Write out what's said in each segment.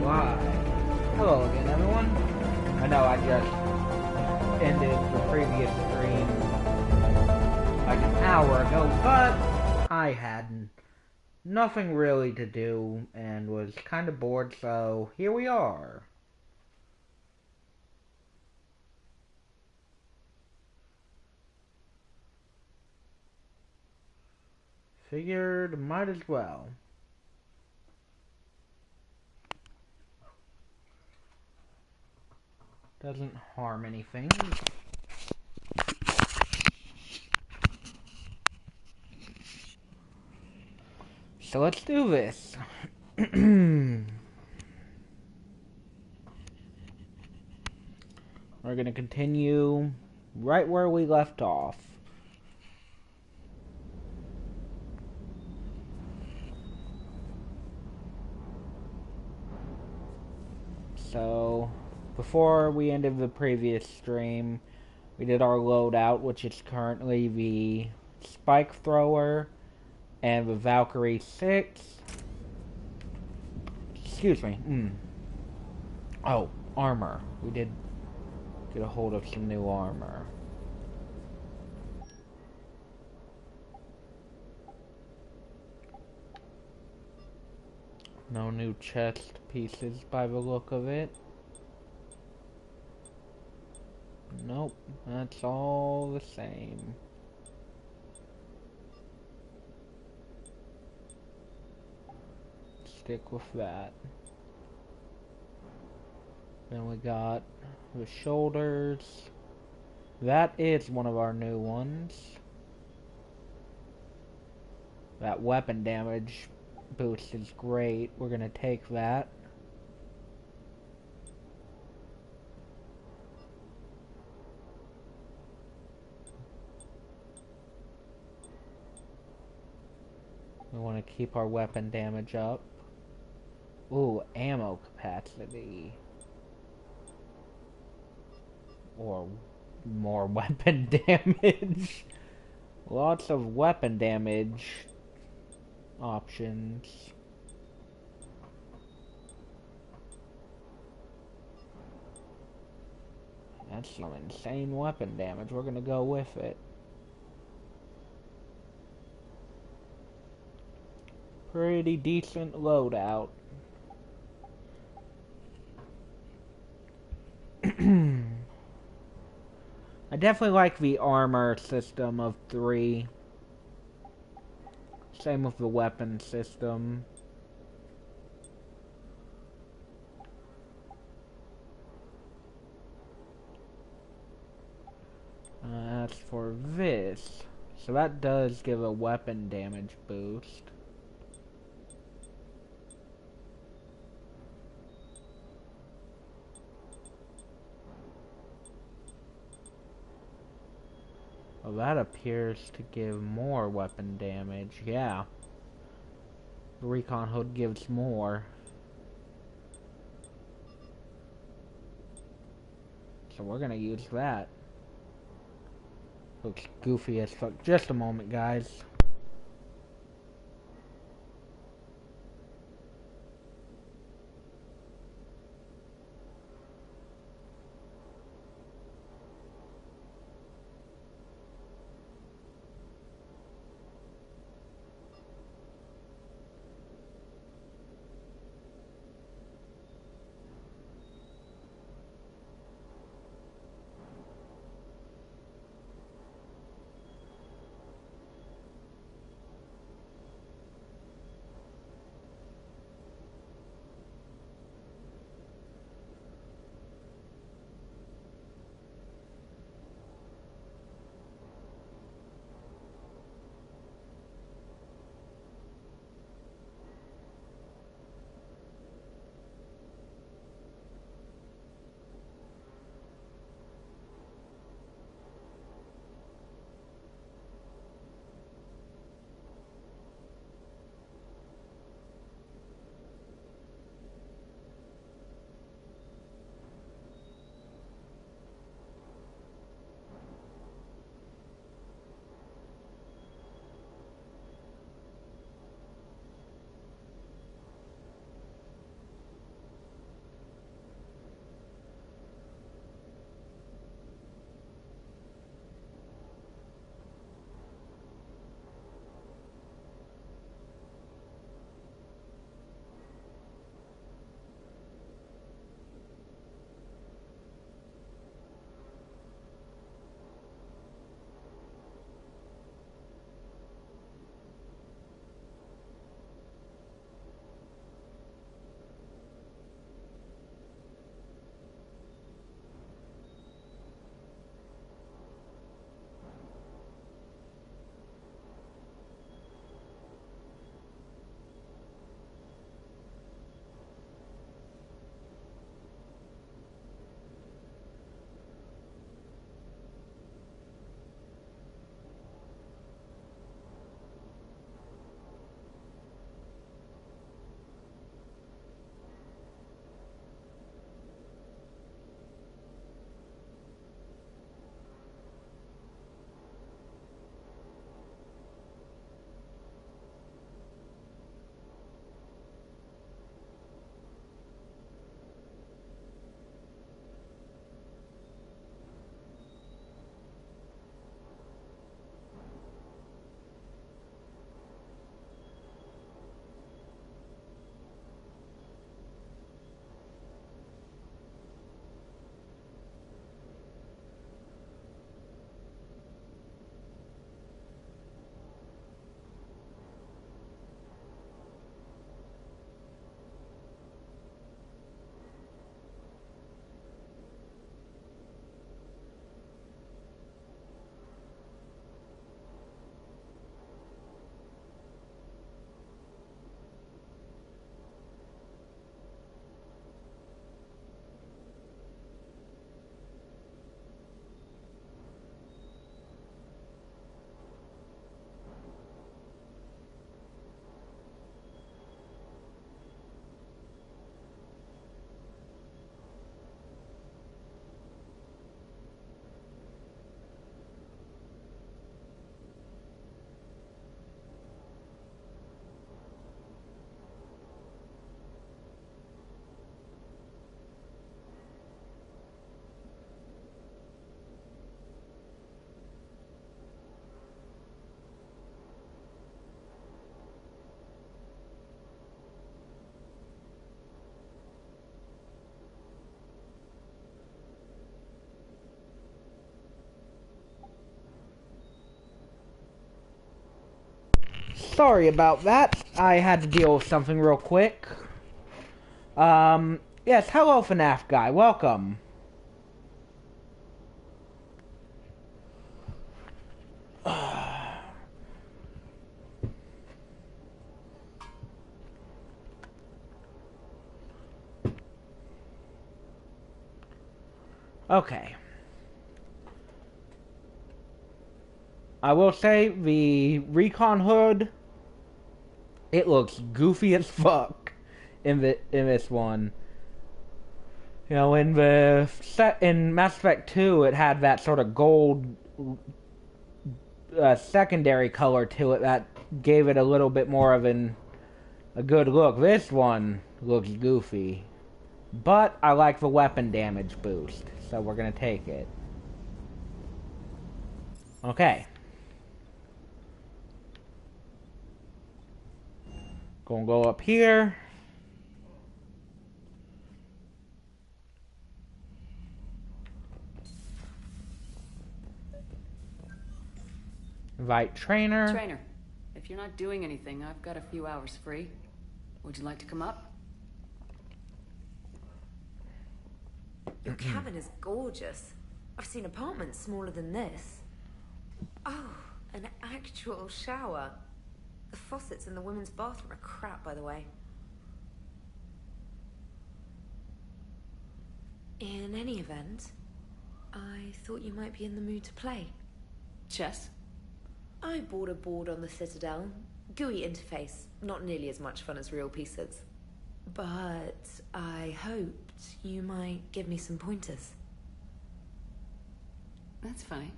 live. Hello again, everyone. I know I just ended the previous stream like an hour ago, but I had nothing really to do and was kind of bored, so here we are. Figured might as well. Doesn't harm anything. So let's do this. We're gonna continue right where we left off. So, before we ended the previous stream, we did our loadout, which is currently the Spike Thrower and the Valkyrie 6. Excuse me. Oh, armor. We did get a hold of some new armor. No new chest pieces by the look of it. Nope, that's all the same. Stick with that. Then we got the shoulders. That is one of our new ones. That weapon damage boost is great. We're gonna take that. We want to keep our weapon damage up. Ooh, ammo capacity. Or more weapon damage. Lots of weapon damage options. That's some insane weapon damage. We're gonna go with it. Pretty decent loadout. I definitely like the armor system of 3. Same with the weapon system. As for this, so that does give a weapon damage boost. Well, that appears to give more weapon damage. Yeah. The recon hood gives more. So we're gonna use that. Looks goofy as fuck. Just a moment, guys. Sorry about that. I had to deal with something real quick. Yes, hello FNAF guy, welcome. Okay. I will say, the recon hood, it looks goofy as fuck in this one. You know, in Mass Effect 2, it had that sort of gold secondary color to it that gave it a little bit more of a good look. This one looks goofy. But I like the weapon damage boost, so we're gonna take it. Okay. Gonna go up here. Invite trainer. Trainer, if you're not doing anything, I've got a few hours free. Would you like to come up? Your cabin is gorgeous. I've seen apartments smaller than this. Oh, an actual shower. The faucets in the women's bathroom are crap, by the way. In any event, I thought you might be in the mood to play. Chess? I bought a board on the Citadel. GUI interface, not nearly as much fun as real pieces. But I hoped you might give me some pointers. That's funny.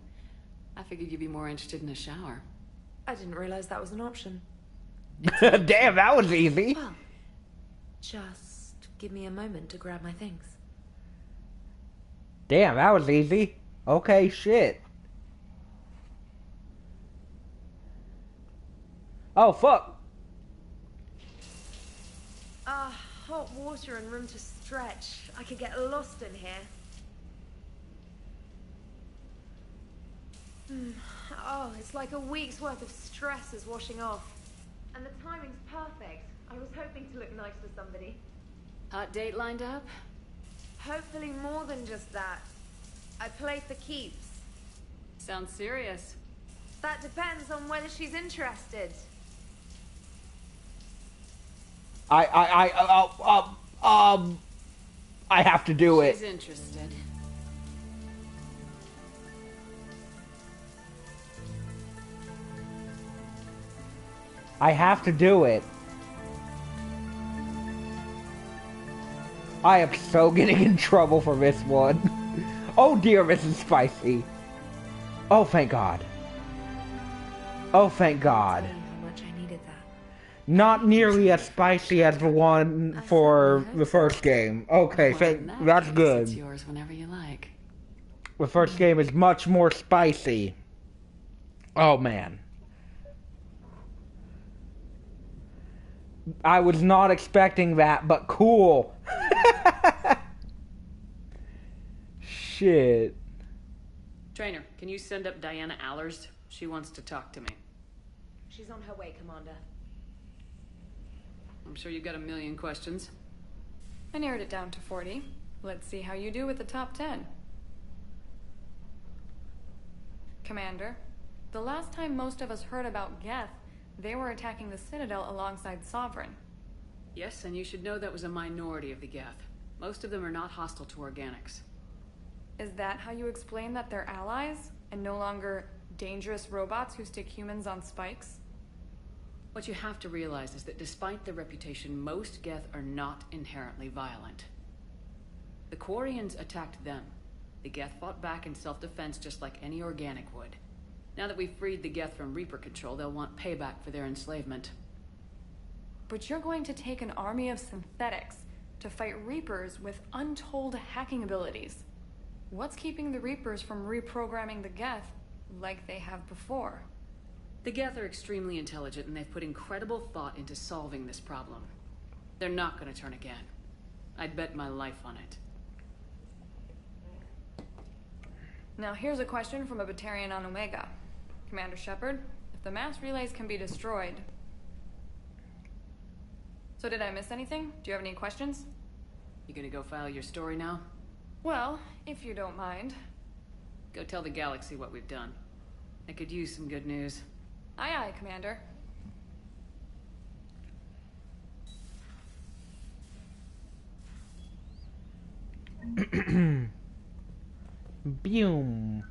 I figured you'd be more interested in a shower. I didn't realize that was an option. Damn, that was easy. Well, just give me a moment to grab my things. Damn, that was easy. Okay, shit. Oh, fuck. Hot water and room to stretch. I could get lost in here. Oh, it's like a week's worth of stress is washing off. And the timing's perfect. I was hoping to look nice for somebody. Hot date lined up? Hopefully more than just that. I play for keeps. Sounds serious. That depends on whether she's interested. I have to do it. She's interested. I have to do it. I am so getting in trouble for this one. Oh dear, this is spicy. Oh, thank God. Oh, thank God. How much I needed that. Not nearly as spicy as the one for the first game. Okay, that's good. It's yours whenever you like. The first game is much more spicy. Oh, man. I was not expecting that, but cool. Shit. Trainer, can you send up Diana Allers? She wants to talk to me. She's on her way, Commander. I'm sure you've got a million questions. I narrowed it down to 40. Let's see how you do with the top 10. Commander, the last time most of us heard about Geth, they were attacking the Citadel alongside Sovereign. Yes, and you should know that was a minority of the Geth. Most of them are not hostile to organics. Is that how you explain that they're allies, and no longer dangerous robots who stick humans on spikes? What you have to realize is that despite their reputation, most Geth are not inherently violent. The Quarians attacked them. The Geth fought back in self-defense just like any organic would. Now that we've freed the Geth from Reaper control, they'll want payback for their enslavement. But you're going to take an army of synthetics to fight Reapers with untold hacking abilities. What's keeping the Reapers from reprogramming the Geth like they have before? The Geth are extremely intelligent, and they've put incredible thought into solving this problem. They're not going to turn again. I'd bet my life on it. Now here's a question from a Batarian on Omega. Commander Shepard, if the mass relays can be destroyed. So did I miss anything? Do you have any questions? You gonna go file your story now? Well, if you don't mind. Go tell the galaxy what we've done. I could use some good news. Aye aye, Commander. Boom.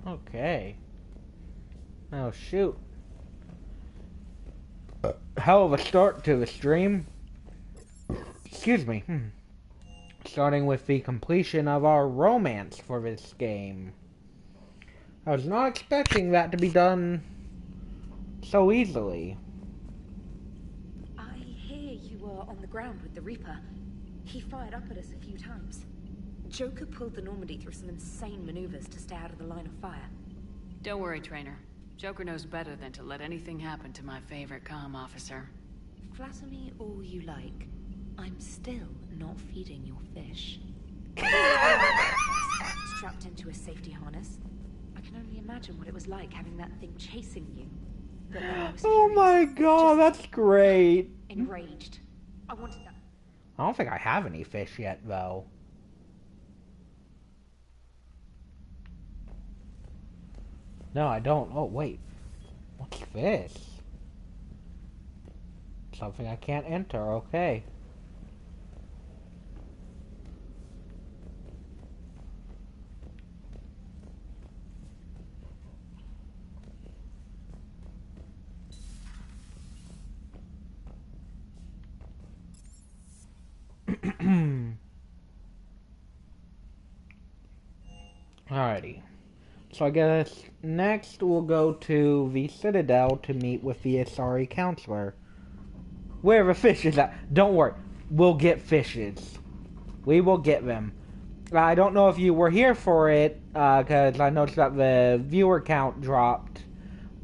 Okay. Oh, shoot. Hell of a start to the stream. Excuse me. Starting with the completion of our romance for this game. I was not expecting that to be done so easily. I hear you were on the ground with the Reaper. He fired up at us a few times. Joker pulled the Normandy through some insane maneuvers to stay out of the line of fire. Don't worry, Trainer. Joker knows better than to let anything happen to my favorite comm officer. Flatter me all you like. I'm still not feeding your fish. Strapped into a safety harness. I can only imagine what it was like having that thing chasing you. But then I was Oh my god, that's great. enraged. I wanted that. I don't think I have any fish yet, though. No, I don't. Oh, wait. What's this? Something I can't enter. Okay. Alrighty. So I guess next we'll go to the Citadel to meet with the Asari counselor. Where the fish is at. Don't worry. We'll get fishes. We will get them. I don't know if you were here for it, because I noticed that the viewer count dropped.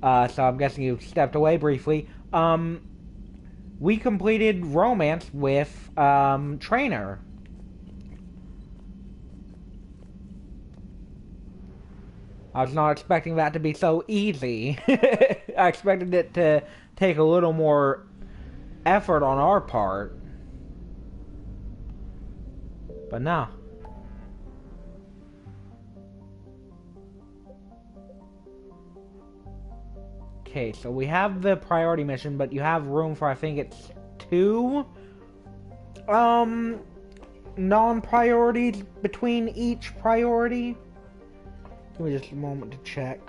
So I'm guessing you stepped away briefly. We completed romance with, Trainer. I was not expecting that to be so easy. I expected it to take a little more effort on our part. But no. Okay, so we have the priority mission, but you have room for, I think it's 2 non-priorities between each priority. Give me just a moment to check.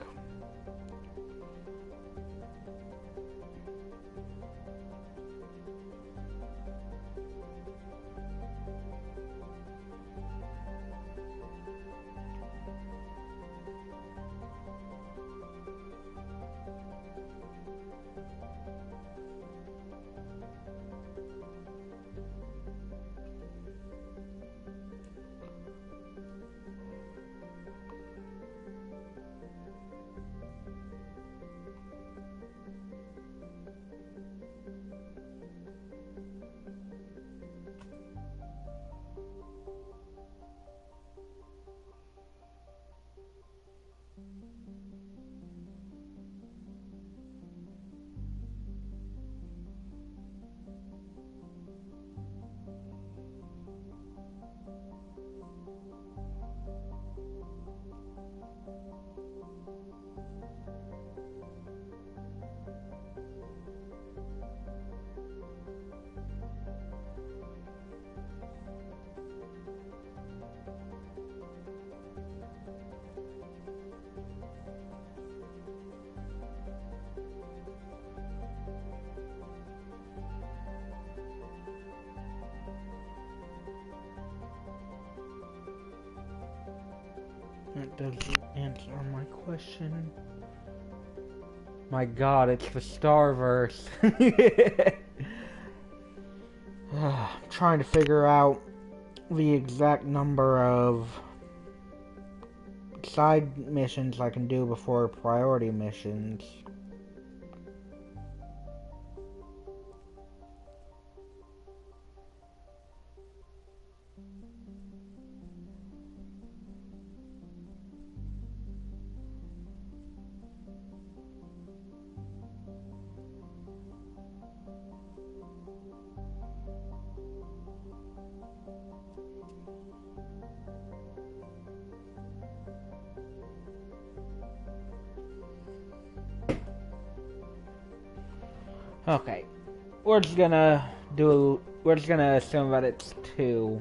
That doesn't answer my question. My god, it's the Starverse. I'm trying to figure out the exact number of side missions I can do before priority missions. Okay. We're just gonna assume that it's 2.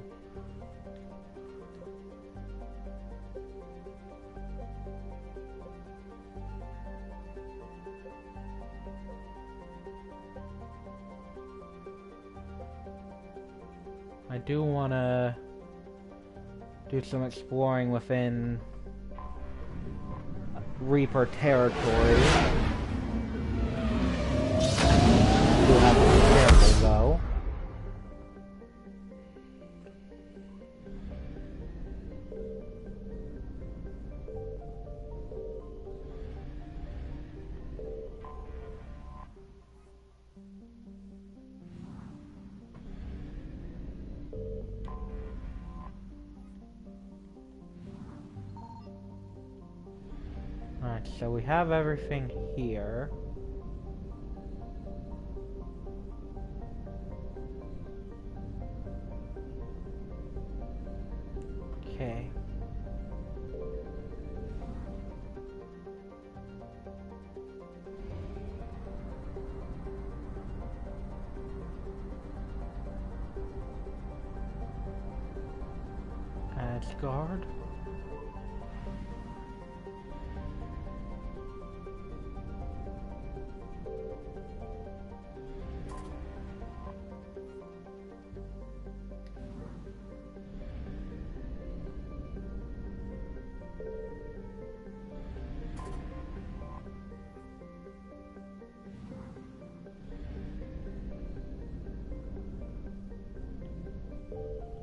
I do wanna do some exploring within Reaper territory. Do have to be careful though. Alright, so we have everything here. Okay. Asgard.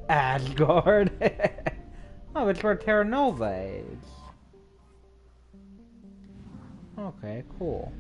Asgard. Oh, it's where Terra Nova is. Okay, cool.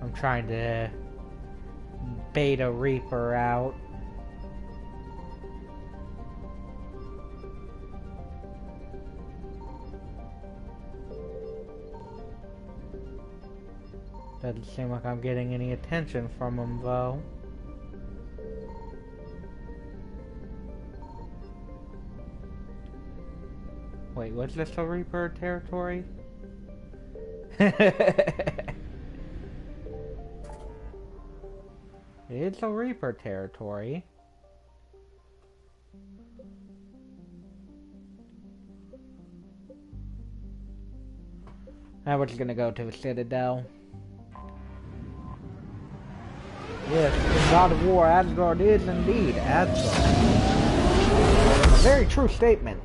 I'm trying to bait a Reaper out. Doesn't seem like I'm getting any attention from him though. Wait, was this a Reaper territory? It's a Reaper territory. Now we're just gonna go to the Citadel. Yes, in God of War, Asgard is indeed Asgard. A very true statement.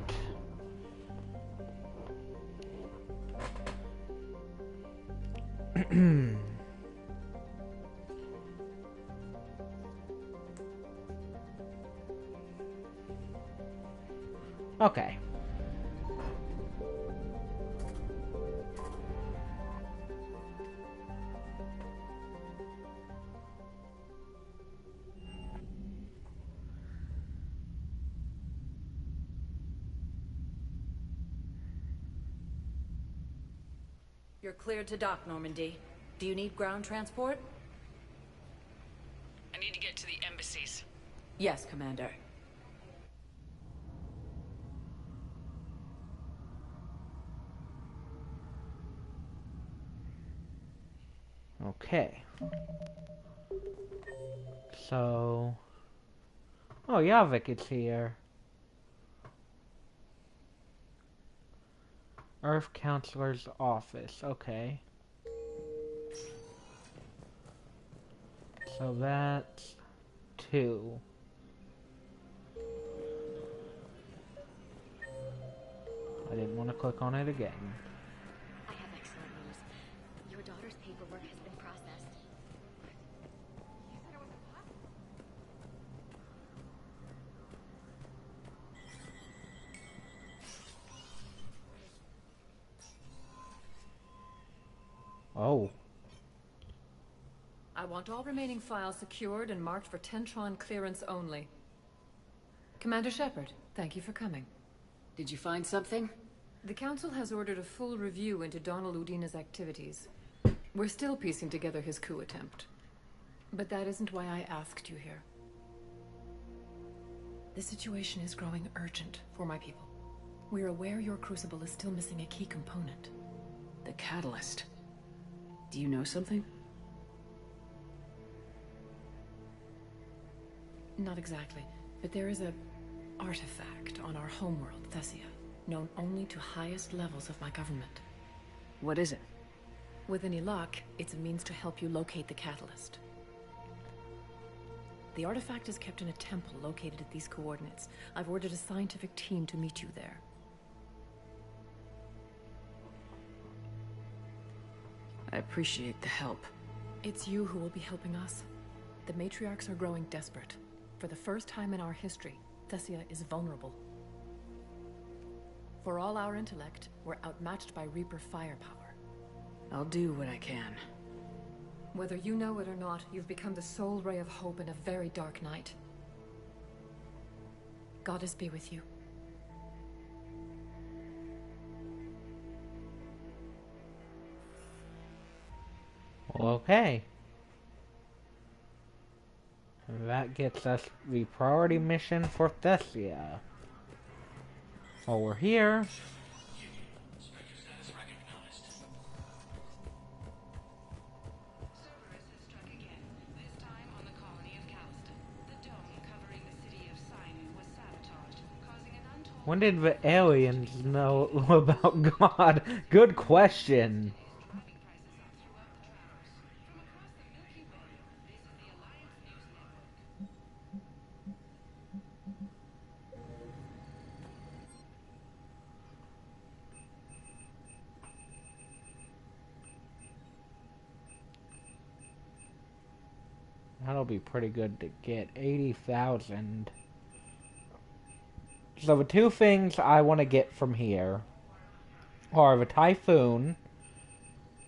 Okay. You're cleared to dock, Normandy. Do you need ground transport? I need to get to the embassies. Yes, Commander. Okay. So... Oh, Yavik is here. Earth Counselor's office. Okay. So that's 2. I didn't want to click on it again. I have excellent news. Your daughter's paperwork has been processed. You said it was impossible. Oh. I want all remaining files secured and marked for Tentron clearance only. Commander Shepard, thank you for coming. Did you find something? The Council has ordered a full review into Donald Udina's activities. We're still piecing together his coup attempt. But that isn't why I asked you here. The situation is growing urgent for my people. We're aware your crucible is still missing a key component. The catalyst. Do you know something? Not exactly, but there is a artifact on our homeworld, Thessia, known only to highest levels of my government. What is it? With any luck, it's a means to help you locate the catalyst. The artifact is kept in a temple located at these coordinates. I've ordered a scientific team to meet you there. I appreciate the help. It's you who will be helping us. The matriarchs are growing desperate. For the first time in our history, Thessia is vulnerable. For all our intellect, we're outmatched by Reaper firepower. I'll do what I can. Whether you know it or not, you've become the sole ray of hope in a very dark night. Goddess be with you. Okay. And that gets us the priority mission for Thessia. While we're here... When did the aliens know about God? Good question. That'll be pretty good to get 80,000. So the two things I want to get from here are the Typhoon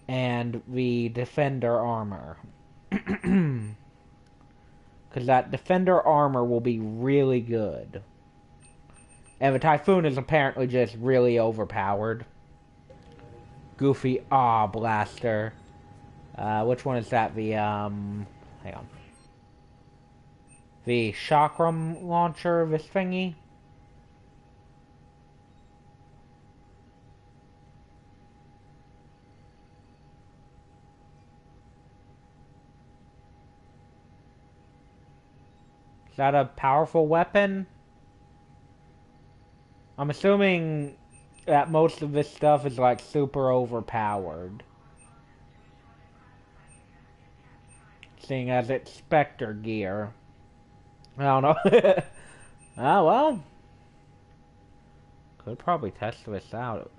and the Defender armor. Because that Defender armor will be really good. And the Typhoon is apparently just really overpowered. Goofy blaster. Which one is that? The, hang on. The chakram launcher, this thingy? Is that a powerful weapon? I'm assuming that most of this stuff is like super overpowered. Seeing as it's Spectre gear. I don't know. Ah, well. Could probably test this out.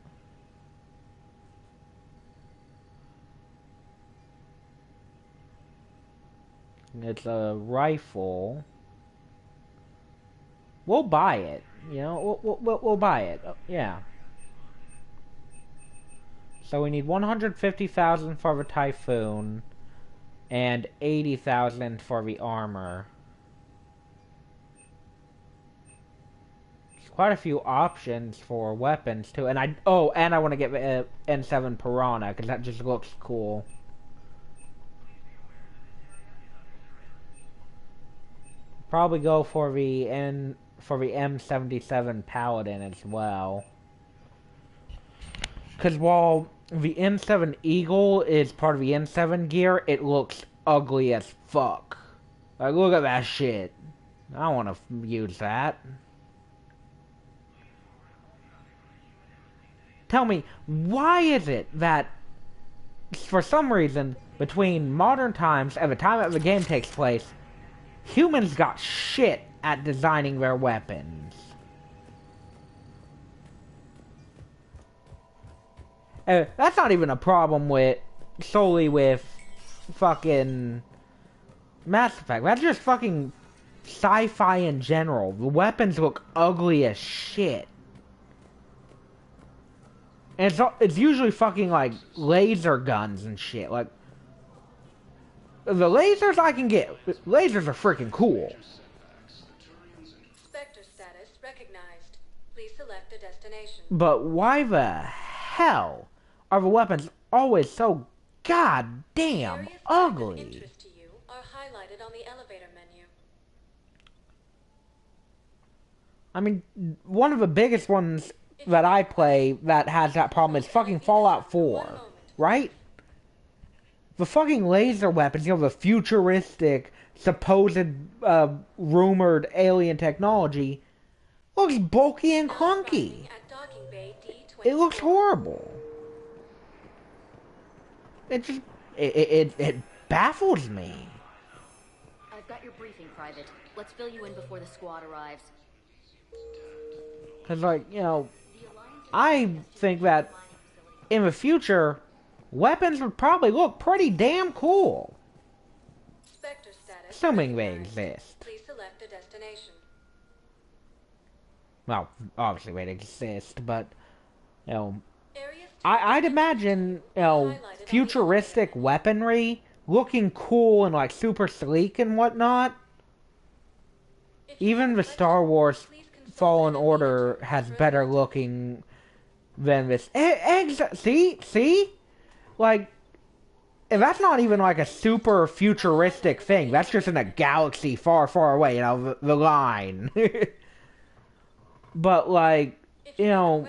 It's a rifle. We'll buy it. You know, we'll buy it. Yeah. So we need 150,000 for the Typhoon and 80,000 for the armor. There's quite a few options for weapons too, and I want to get the N7 Piranha because that just looks cool. Probably go for the M77 Paladin as well. Because while the M7 Eagle is part of the M7 gear, it looks ugly as fuck. Like, look at that shit. I don't want to use that. Tell me, why is it that, for some reason, between modern times and the time that the game takes place, humans got shit at designing their weapons? That's not even a problem solely with fucking Mass Effect. That's just fucking sci-fi in general. The weapons look ugly as shit. And it's usually fucking like laser guns and shit. Like, the lasers I can get. Lasers are freaking cool. Spectre status recognized. Please select a destination. But why the hell are the weapons always so goddamn Areas of ugly? interest to you are highlighted on the elevator menu. I mean, one of the biggest ones that I play that has that problem is fucking Fallout 4, right? The fucking laser weapons, you know, the futuristic, supposed, rumored alien technology, looks bulky and clunky. At docking bay D24. It looks horrible. It just, it baffles me. I've got your briefing, Private. Let's fill you in before the squad arrives. Because, like, you know, I think that in the future, weapons would probably look pretty damn cool. Spectre status Assuming they recognized. exist. Please select a destination. Well, obviously they'd exist, but, you know, Areas I'd imagine, you know, futuristic weaponry looking cool and, like, super sleek and whatnot. Even the Star Wars Fallen Order has better looking than this. See? Like, if that's not even like a super futuristic thing. That's just in a galaxy far, far away, you know, the line. But, like, you know,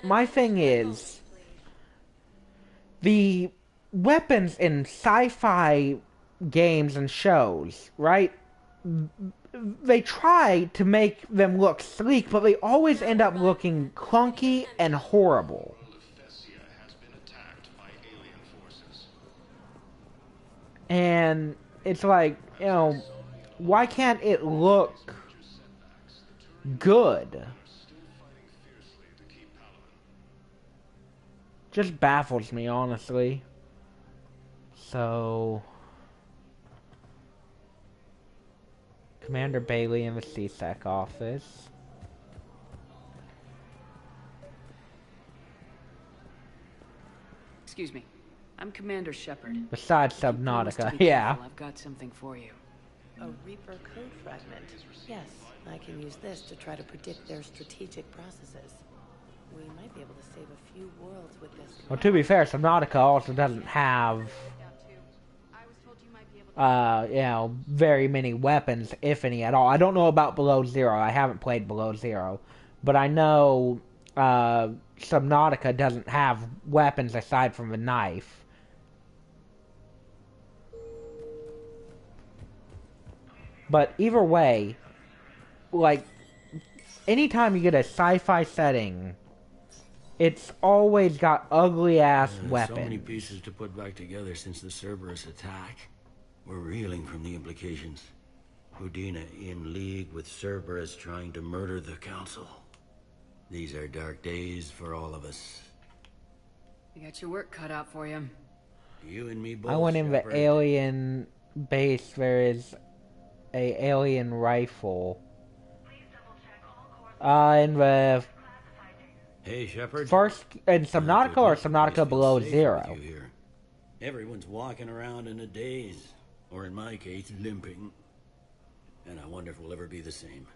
my thing is, the weapons in sci-fi games and shows, right? They try to make them look sleek, but they always end up looking clunky and horrible. And it's like, you know, why can't it look good? Just baffles me, honestly. So, Commander Bailey in the CSEC office. Excuse me. I'm Commander Shepard. Besides Subnautica, yeah. I've got something for you. A Reaper code fragment. Yes, I can use this to try to predict their strategic processes. We might be able to save a few worlds with this. Well, to be fair, Subnautica also doesn't have, you know, very many weapons, if any at all. I don't know about Below Zero. I haven't played Below Zero. But I know, Subnautica doesn't have weapons aside from the knife. But either way, like, anytime you get a sci-fi setting, it's always got ugly-ass weapons. So many pieces to put back together since the Cerberus attack. We're reeling from the implications. Udina in league with Cerberus trying to murder the Council. These are dark days for all of us. You got your work cut out for you. You and me both. I went in the Shepard. alien base. There is a alien rifle. In the Hey, Shepard. first, in Subnautica or Subnautica Below Zero? Everyone's walking around in a daze, or in my case, limping. And I wonder if we'll ever be the same.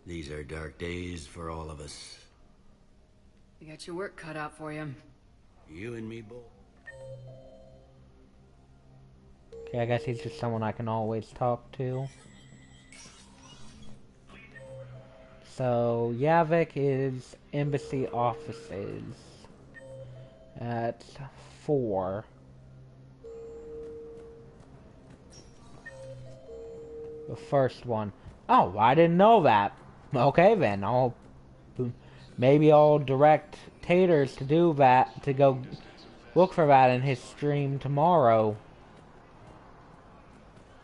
These are dark days for all of us. You got your work cut out for you. You and me both. Okay, I guess he's just someone I can always talk to. So, Yavik is embassy offices at 4. The first one. Oh, I didn't know that. Okay then, maybe I'll direct Taters to do that, to go look for that in his stream tomorrow.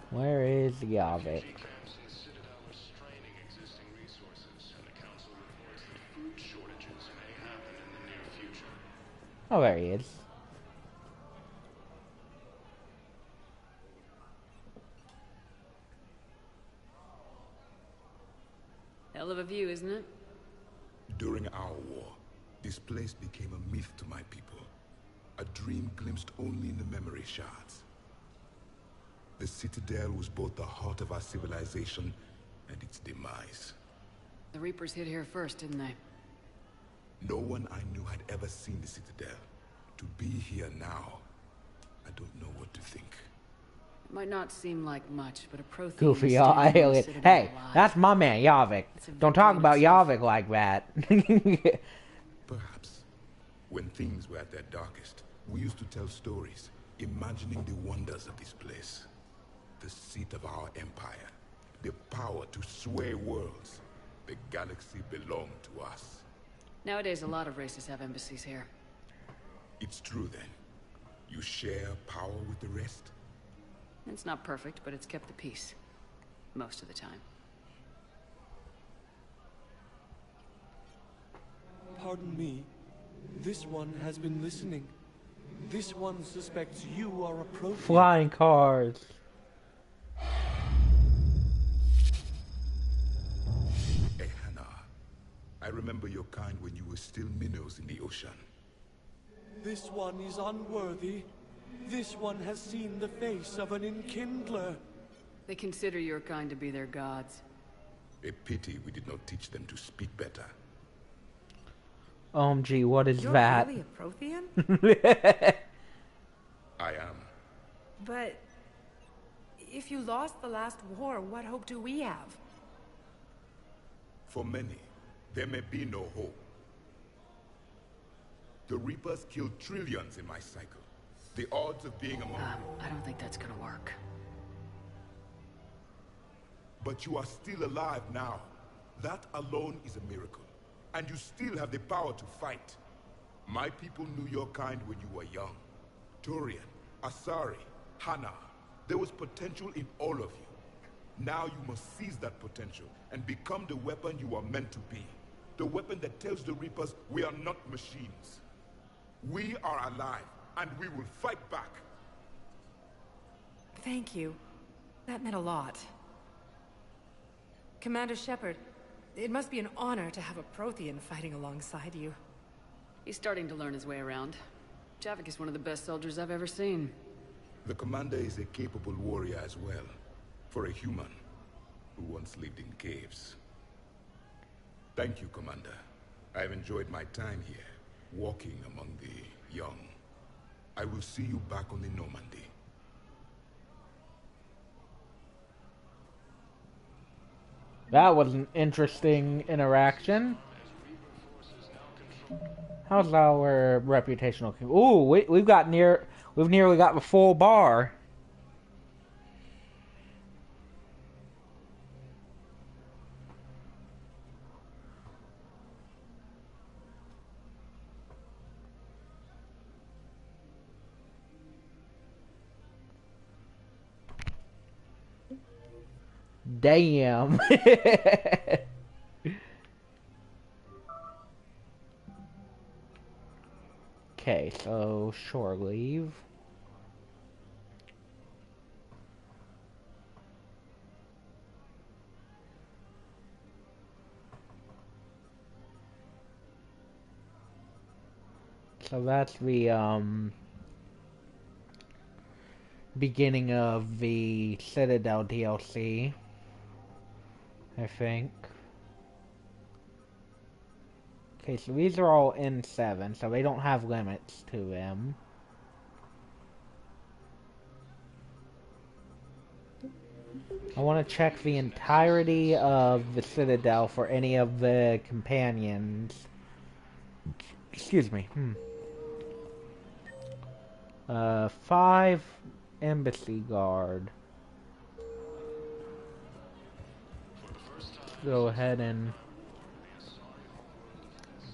Where is Yavik? Oh, there he is. Hell of a view, isn't it? During our war, this place became a myth to my people. A dream glimpsed only in the memory shards. The Citadel was both the heart of our civilization and its demise. The Reapers hit here first, didn't they? No one I knew had ever seen the Citadel. To be here now, I don't know what to think. It might not seem like much, but a Prothean Goofy is standing on the alien. Citadel Hey, alive. that's my man, Yavik. Don't talk about Yavik like that. Perhaps, when things were at their darkest, we used to tell stories, imagining the wonders of this place. The seat of our empire, the power to sway worlds. The galaxy belonged to us. Nowadays, a lot of races have embassies here. It's true then. You share power with the rest? It's not perfect, but it's kept the peace. Most of the time. Pardon me. This one has been listening. This one suspects you are a Prothean. Flying cars. Hey, Hannah. I remember your kind when you were still minnows in the ocean. This one is unworthy. This one has seen the face of an enkindler. They consider your kind to be their gods. A pity we did not teach them to speak better. OMG, what is You're that? really a Prothean? I am. But if you lost the last war, what hope do we have? For many, there may be no hope. The Reapers killed trillions in my cycle. The odds of being among them. I don't think that's gonna work. But you are still alive now. That alone is a miracle. And you still have the power to fight. My people knew your kind when you were young. Turian, Asari, Hana. There was potential in all of you. Now you must seize that potential and become the weapon you are meant to be. The weapon that tells the Reapers we are not machines. We are alive, and we will fight back. Thank you. That meant a lot. Commander Shepard, it must be an honor to have a Prothean fighting alongside you. He's starting to learn his way around. Javik is one of the best soldiers I've ever seen. The commander is a capable warrior as well, for a human who once lived in caves. Thank you, Commander. I've enjoyed my time here, walking among the young. I will see you back on the Normandy. That was an interesting interaction. How's our reputational? Ooh, we've nearly got the full bar. Damn. Okay, so shore leave. So that's the beginning of the Citadel DLC, I think. Okay, so these are all N7, so they don't have limits to them. I want to check the entirety of the Citadel for any of the companions. Excuse me. 5 embassy guard. Go ahead and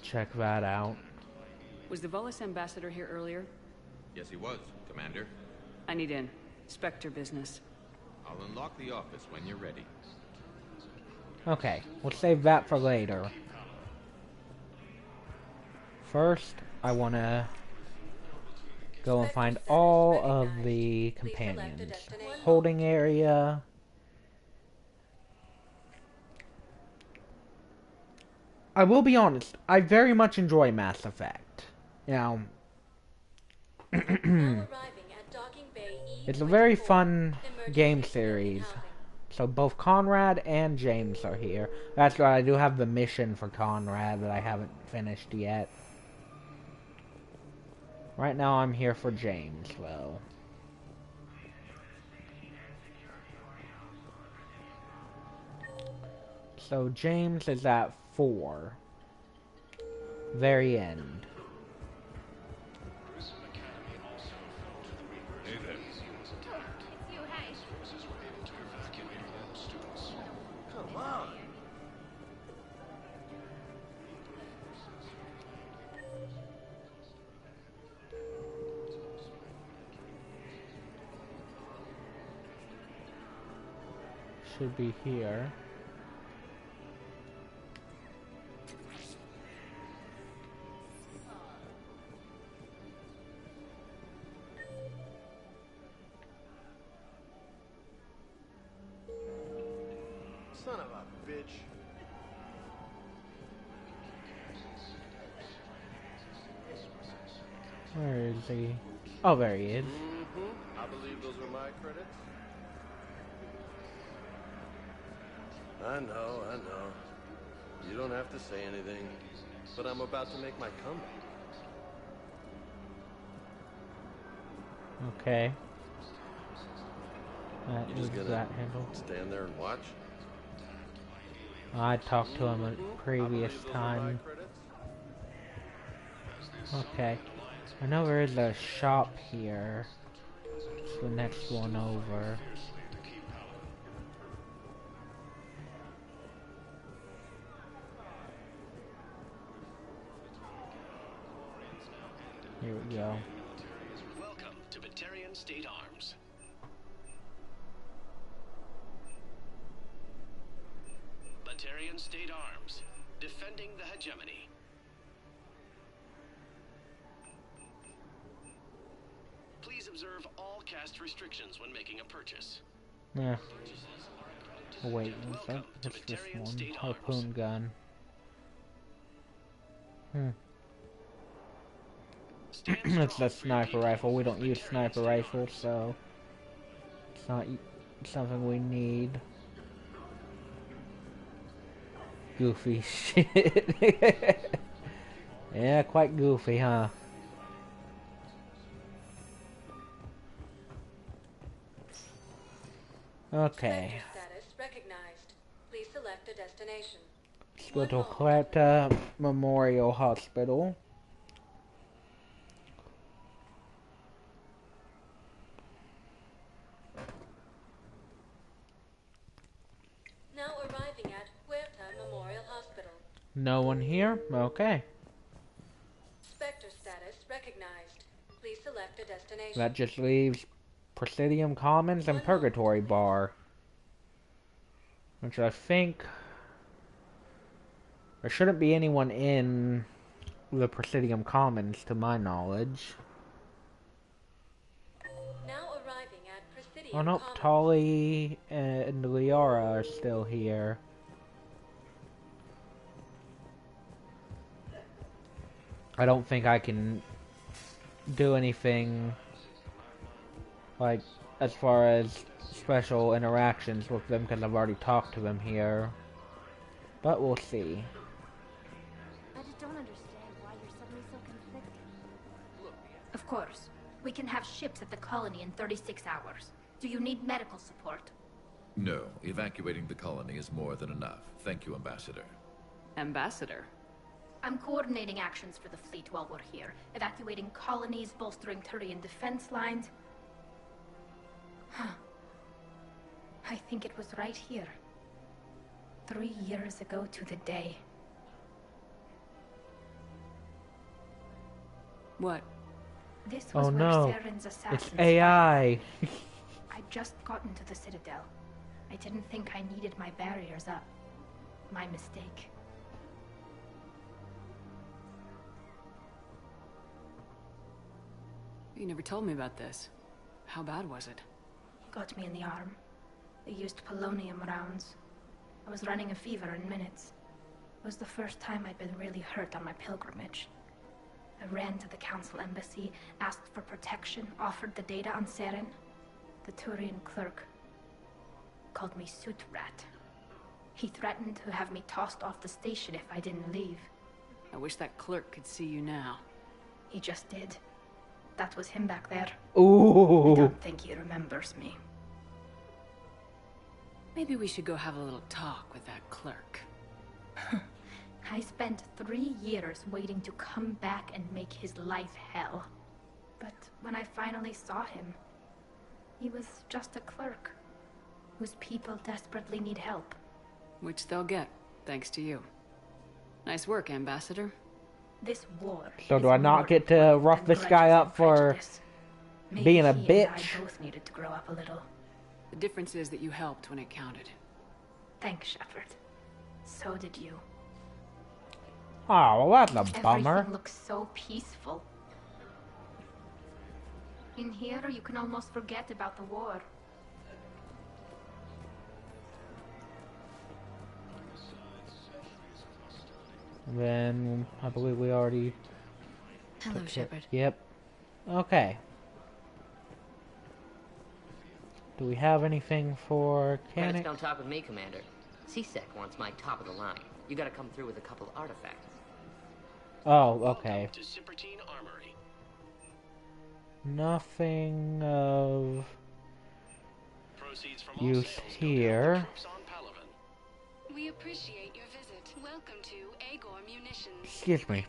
check that out. Was the Volus ambassador here earlier? Yes, he was, Commander. I need in. Spectre business. I'll unlock the office when you're ready. Okay, we'll save that for later. First, I want to go and find all of the companions. Holding area. I will be honest, I very much enjoy Mass Effect. Now, arriving at Docking Bay It's a very E24. fun game Emergency series. housing. So both Conrad and James are here. That's right, I do have the mission for Conrad that I haven't finished yet. Right now I'm here for James, though. So James is at 4. Very end. Come on. Should be here. Son of a bitch. Where is he? Oh, there he is. I believe those are my credits. I know. You don't have to say anything, but I'm about to make my comeback. Okay. That You is just gonna that handle. stand there and watch? I talked to him a previous time. Okay. I know there is a shop here. It's the next one over. Here we go. Welcome to Batarian State Arms. Batarian State Arms, defending the hegemony. Please observe all caste restrictions when making a purchase. Yeah. Oh, wait, what's this one? Harpoon gun. It's a sniper rifle. We don't use sniper rifles, so it's not something we need. Goofy shit. Yeah, quite goofy, huh? Okay. Status recognized. Please select a destination. Let's go to Cleta Memorial Hospital. Now arriving at Huerta Memorial Hospital. No one here? Okay. Spectre status recognized. Please select a destination. That just leaves Presidium Commons and Purgatory Bar. Which I think... There shouldn't be anyone in the Presidium Commons, to my knowledge. Now arriving at Presidium Oh no, Commons. Tolly and Liara are still here. I don't think I can do anything, like, as far as special interactions with them, because I've already talked to them here. But we'll see. I just don't understand why you're suddenly so conflicted. Of course. We can have ships at the colony in 36 hours. Do you need medical support? No, evacuating the colony is more than enough. Thank you, Ambassador. Ambassador? I'm coordinating actions for the fleet while we're here. Evacuating colonies, bolstering Turian defense lines. Huh. I think it was right here. 3 years ago to the day. What? This was Oh where no, Saren's it's assassins AI. I'd just gotten to the Citadel. I didn't think I needed my barriers up. My mistake. You never told me about this. How bad was it? Got me in the arm. They used polonium rounds. I was running a fever in minutes. It was the first time I'd been really hurt on my pilgrimage. I ran to the council embassy, asked for protection, offered the data on Seren. The Turian clerk called me Soot Rat. He threatened to have me tossed off the station if I didn't leave. I wish that clerk could see you now. He just did. That was him back there. Ooh. I don't think he remembers me. Maybe we should go have a little talk with that clerk. I spent 3 years waiting to come back and make his life hell. But when I finally saw him, he was just a clerk whose people desperately need help. Which they'll get, thanks to you. Nice work, Ambassador. This war. So do I not get to rough this guy up for being a bitch? I both needed to grow up a little. The difference is that you helped when it counted. Thanks, Shepard. So did you. Oh, well, that's a bummer. Everything looks so peaceful. In here, you can almost forget about the war. Then I believe we already. Hello, Shepard. Yep. Okay. Do we have anything for Credits Canic? don't talk with me, Commander. CSEC wants my top of the line. You gotta come through with a couple artifacts. Oh, okay. To Cypertine Armory. Nothing of Proceeds from all use sales go here. to troops on Palaven. We appreciate your visit. Welcome to Agor Munitions. Excuse me.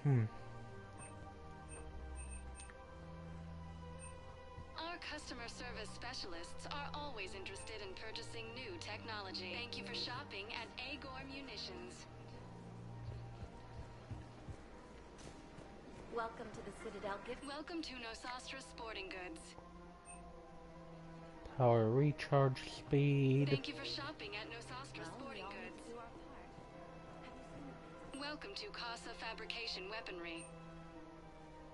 Our customer service specialists are always interested in purchasing new technology. Thank you for shopping at Agor Munitions. Welcome to the Citadel gift. Welcome to Nosastra Sporting Goods. Power recharge speed. Thank you for shopping at Nosastra Sporting Goods. Welcome to Casa Fabrication Weaponry.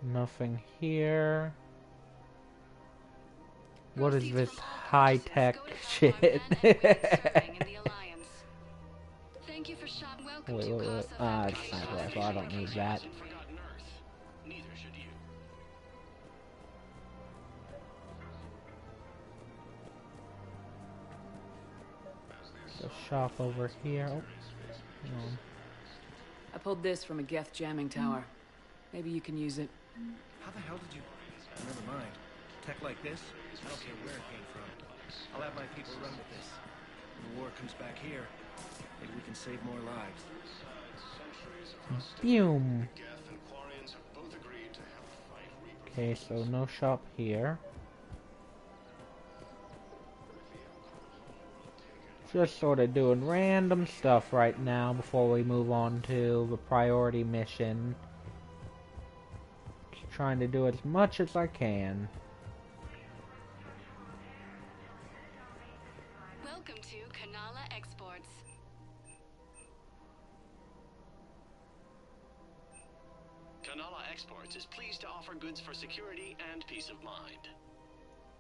Nothing here. What is this high-tech shit? Thank you for shopping. Welcome Wait. to Ah, it's sniper rifle. I don't need that. Neither should you. The shop over here. Oh, no. I pulled this from a Geth jamming tower. Maybe you can use it. How the hell did you... Never mind. Tech like this, I don't care where it came from. I'll have my people run with this. When the war comes back here, maybe we can save more lives. Boom. Okay, so no shop here. Just sort of doing random stuff right now before we move on to the priority mission. Just trying to do as much as I can. Welcome to Kanala Exports. Kanala Exports is pleased to offer goods for security and peace of mind.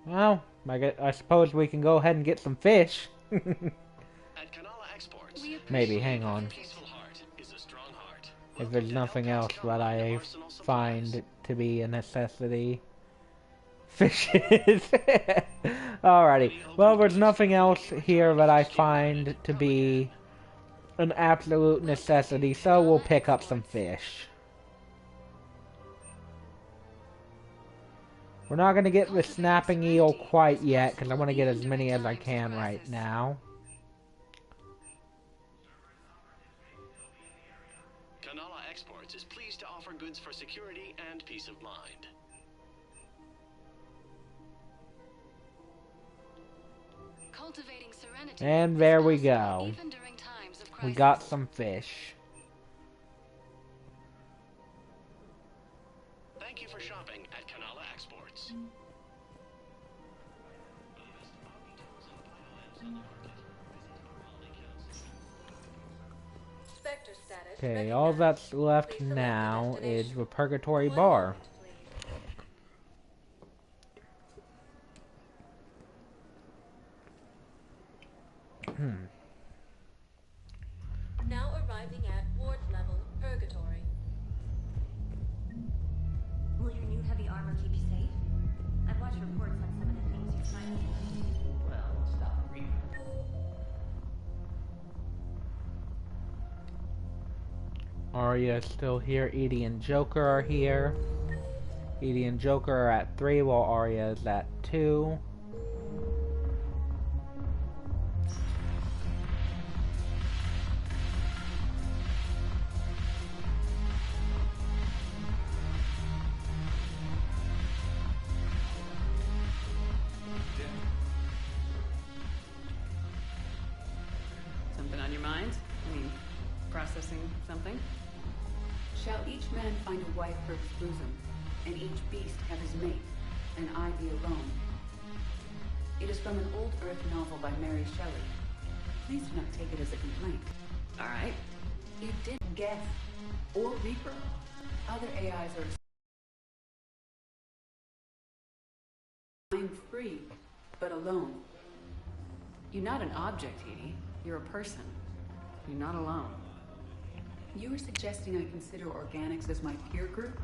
Well, I suppose we can go ahead and get some fish. At Kanala Exports, Maybe, hang on. peaceful heart is a strong heart. If there's nothing else that I find to be a necessity. Fishes. Alrighty. Well, there's nothing else here that I find to be an absolute necessity, so we'll pick up some fish. We're not going to get the snapping eel quite yet, because I want to get as many as I can right now. Kanala Exports is pleased to offer goods for security and peace of mind. Cultivating serenity. And there we go. Even during times of crisis. We got some fish. Thank you for shopping at Kanala Exports. Spectre status. Okay, all that's left now is the Purgatory Bar. Now arriving at ward level Purgatory. Arya is still here. Edie and Joker are here. Edie and Joker are at 3 while Arya is at 2. Something on your mind? I mean, processing something? Shall each man find a wife for his bosom, and each beast have his mate, and I be alone? It is from an old Earth novel by Mary Shelley. Please do not take it as a complaint. All right. It didn't guess. Or Reaper. Other AIs are... I'm free, but alone. You're not an object, Edie. You're a person. You're not alone. You were suggesting I consider organics as my peer group?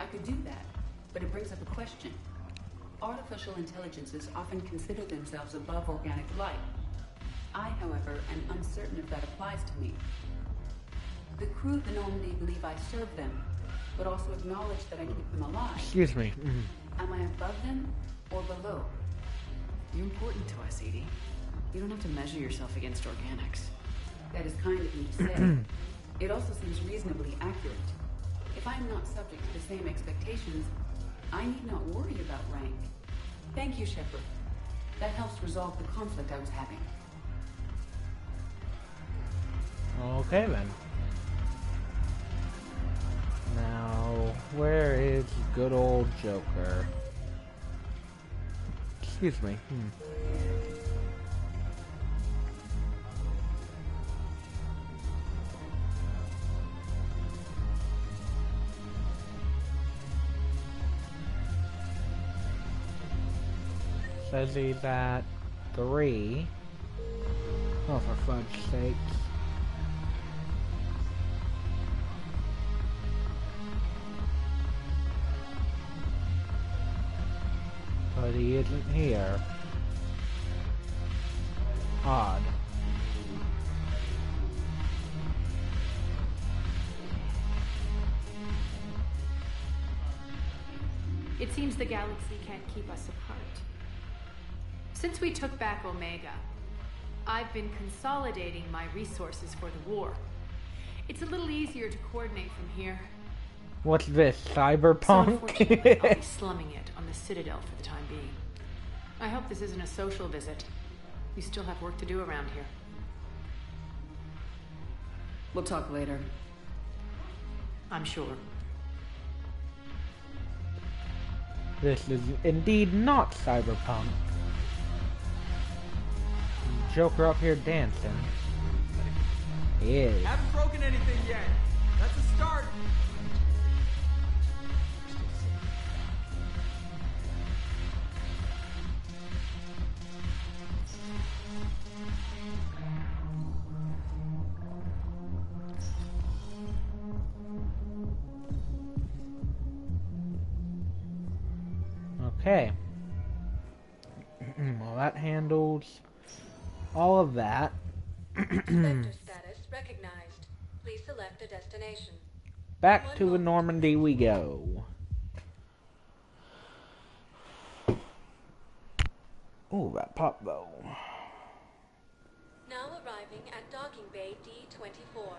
I could do that, but it brings up a question. Artificial intelligences often consider themselves above organic life. I, however, am uncertain if that applies to me. The crew of the Normandy believe I serve them, but also acknowledge that I keep them alive. Excuse me. Am I above them or below? You're important to us, Edie. You don't have to measure yourself against organics. That is kind of you to say. It also seems reasonably accurate. If I am not subject to the same expectations, I need not worry about rank. Thank you, Shepard. That helps resolve the conflict I was having. Okay then. Now, where is good old Joker? Excuse me. Says he's at 3. Oh, for fudge's sakes. But he isn't here. Odd. It seems the galaxy can't keep us apart. Since we took back Omega, I've been consolidating my resources for the war. It's a little easier to coordinate from here. What's this, So cyberpunk? unfortunately, I'll be slumming it on the Citadel for the time being. I hope this isn't a social visit. You still have work to do around here. We'll talk later. I'm sure. This is indeed not cyberpunk. Joker up here dancing. He is. Haven't broken anything yet. That's a start. Okay. Well, that handles all of that. Vector status recognized. Please select a destination. Back to the Normandy we go. Oh, that pop though. Now arriving at docking bay D-24.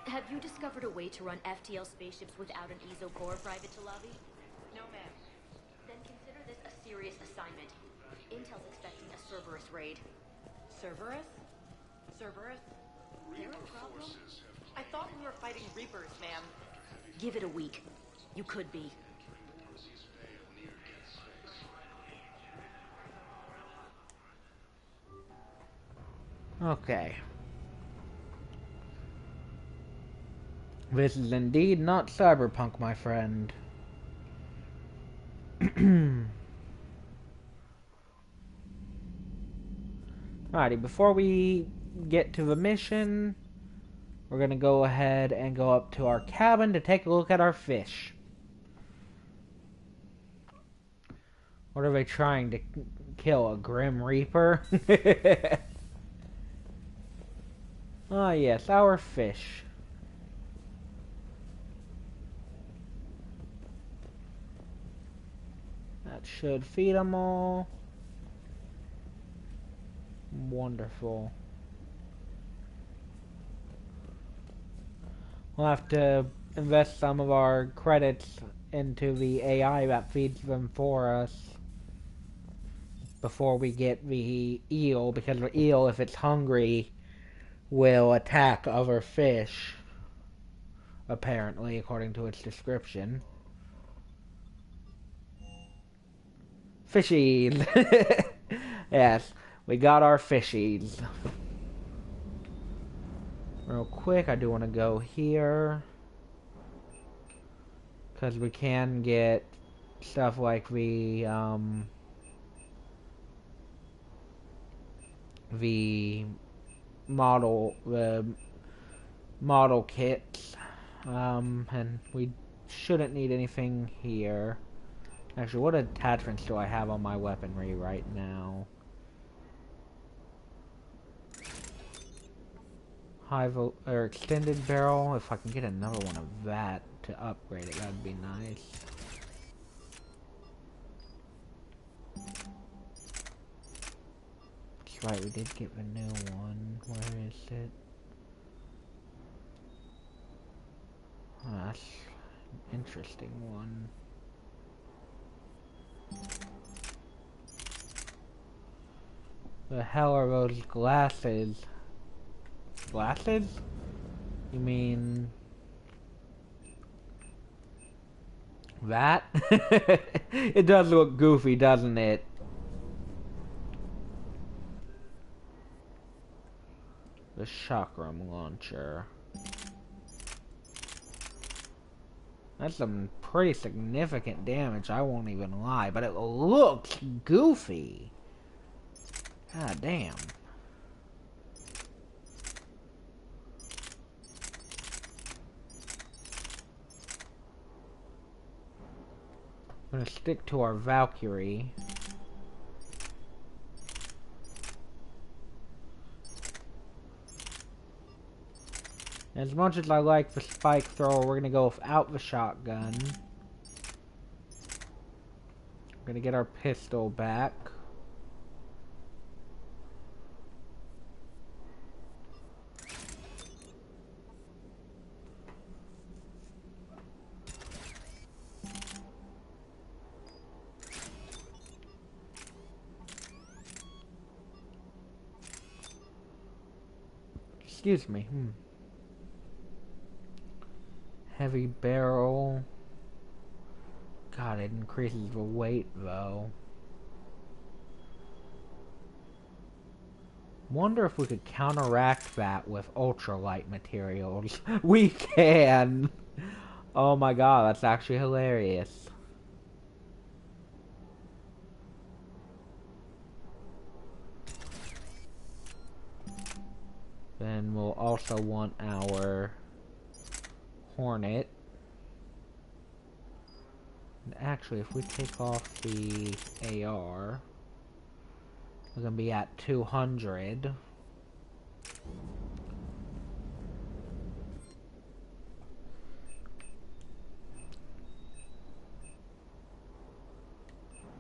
Have you discovered a way to run FTL spaceships without an ESO core private to lobby? No, ma'am. Then consider this a serious assignment. Intel's expecting a Cerberus raid. Cerberus? Cerberus? There a problem? I thought we were fighting Reapers, ma'am. Give it a week. You could be. Okay. This is indeed not cyberpunk, my friend. Alrighty, before we get to the mission, we're gonna go ahead and go up to our cabin to take a look at our fish. What are they trying to kill? A Grim Reaper? Ah, yes, our fish. That should feed them all. Wonderful. We'll have to invest some of our credits into the AI that feeds them for us before we get the eel, because the eel, if it's hungry, will attack other fish, apparently, according to its description. Fishies! Yes, we got our fishies. Real quick, I do want to go here, because we can get stuff like the model kits, and we shouldn't need anything here. Actually, what attachments do I have on my weaponry right now? Extended barrel. If I can get another one of that to upgrade it, that'd be nice. That's right, we did get the new one. Where is it? Oh, that's an interesting one. The hell are those glasses? Glasses? You mean that? It does look goofy, doesn't it? The chakram launcher. That's some pretty significant damage, I won't even lie, but it looks goofy. God damn. I'm gonna stick to our Valkyrie. As much as I like the spike thrower, we're gonna go without the shotgun. We're gonna get our pistol back. Excuse me. Heavy barrel. God, it increases the weight though. Wonder if we could counteract that with ultralight materials. We can! Oh my god, that's actually hilarious. Then we'll also want our Hornet. And actually, if we take off the AR, we're gonna be at 200.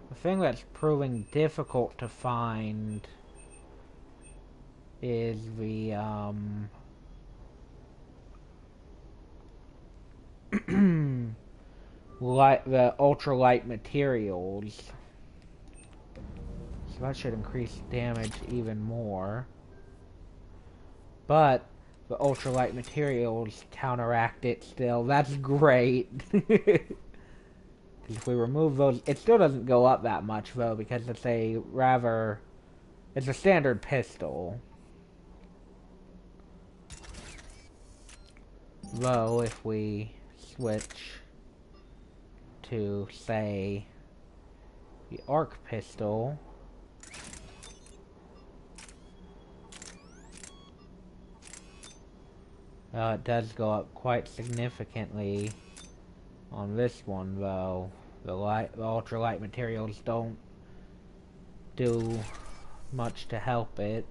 The thing that's proving difficult to find is the the ultralight materials. So that should increase damage even more. But the ultralight materials counteract it still. That's great. If we remove those, it still doesn't go up that much though, because it's a standard pistol. Though, if we switch to, say, the arc pistol, it does go up quite significantly on this one, though. The ultralight materials don't do much to help it.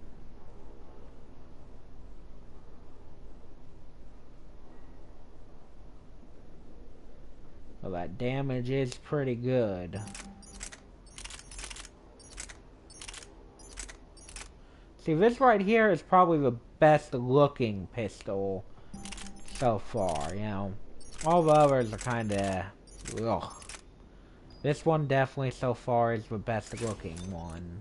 Well, that damage is pretty good. See, this right here is probably the best looking pistol so far, you know. All the others are kinda... ugh. This one definitely so far is the best looking one.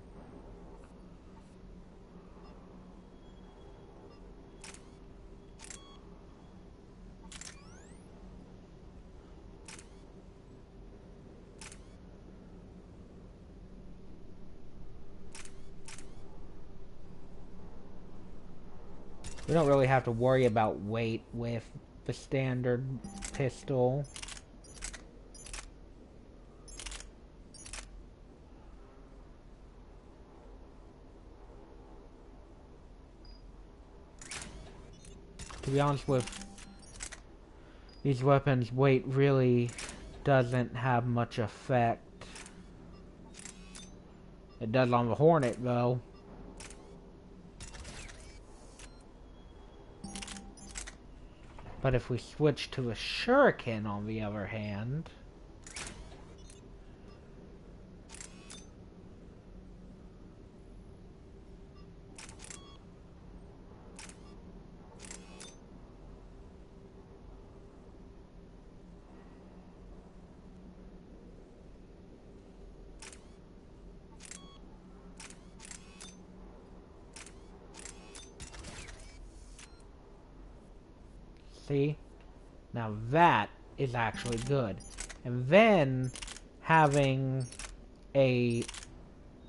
We don't really have to worry about weight with the standard pistol. To be honest with these weapons, weight really doesn't have much effect. It does on the Hornet, though. But if we switch to a Shuriken, on the other hand... See? Now that is actually good. And then having a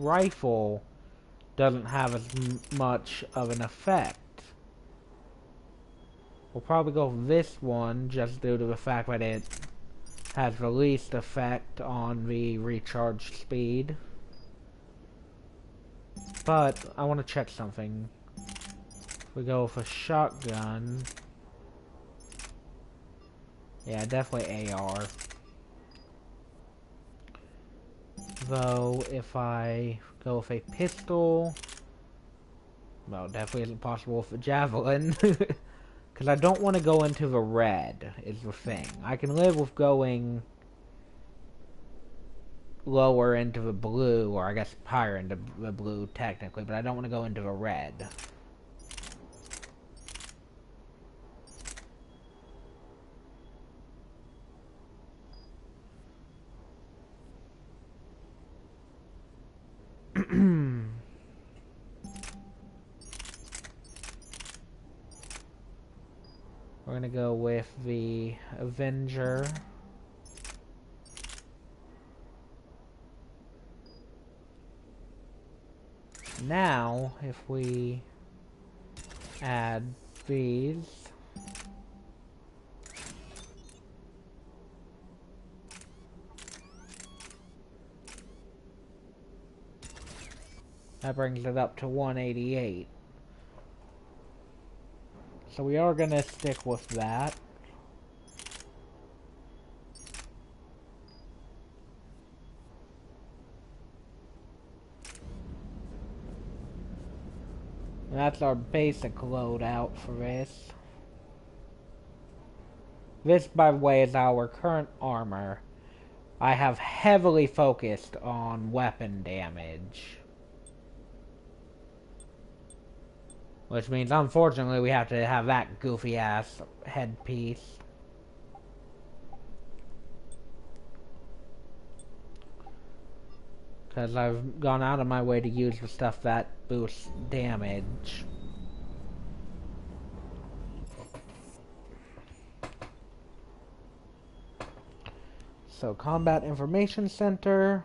rifle doesn't have as much of an effect. We'll probably go with this one just due to the fact that it has the least effect on the recharge speed. But I want to check something. If we go with a shotgun... Yeah, definitely AR. Though, if I go with a pistol... Well, it definitely isn't possible with a javelin. Because I don't want to go into the red, is the thing. I can live with going lower into the blue, or I guess higher into the blue, technically, but I don't want to go into the red. We're gonna go with the Avenger. Now, if we add these, that brings it up to 188. So we are gonna stick with that. That's our basic loadout for this. This, by the way, is our current armor. I have heavily focused on weapon damage. Which means, unfortunately, we have to have that goofy-ass headpiece. Because I've gone out of my way to use the stuff that boosts damage. So, Combat Information Center.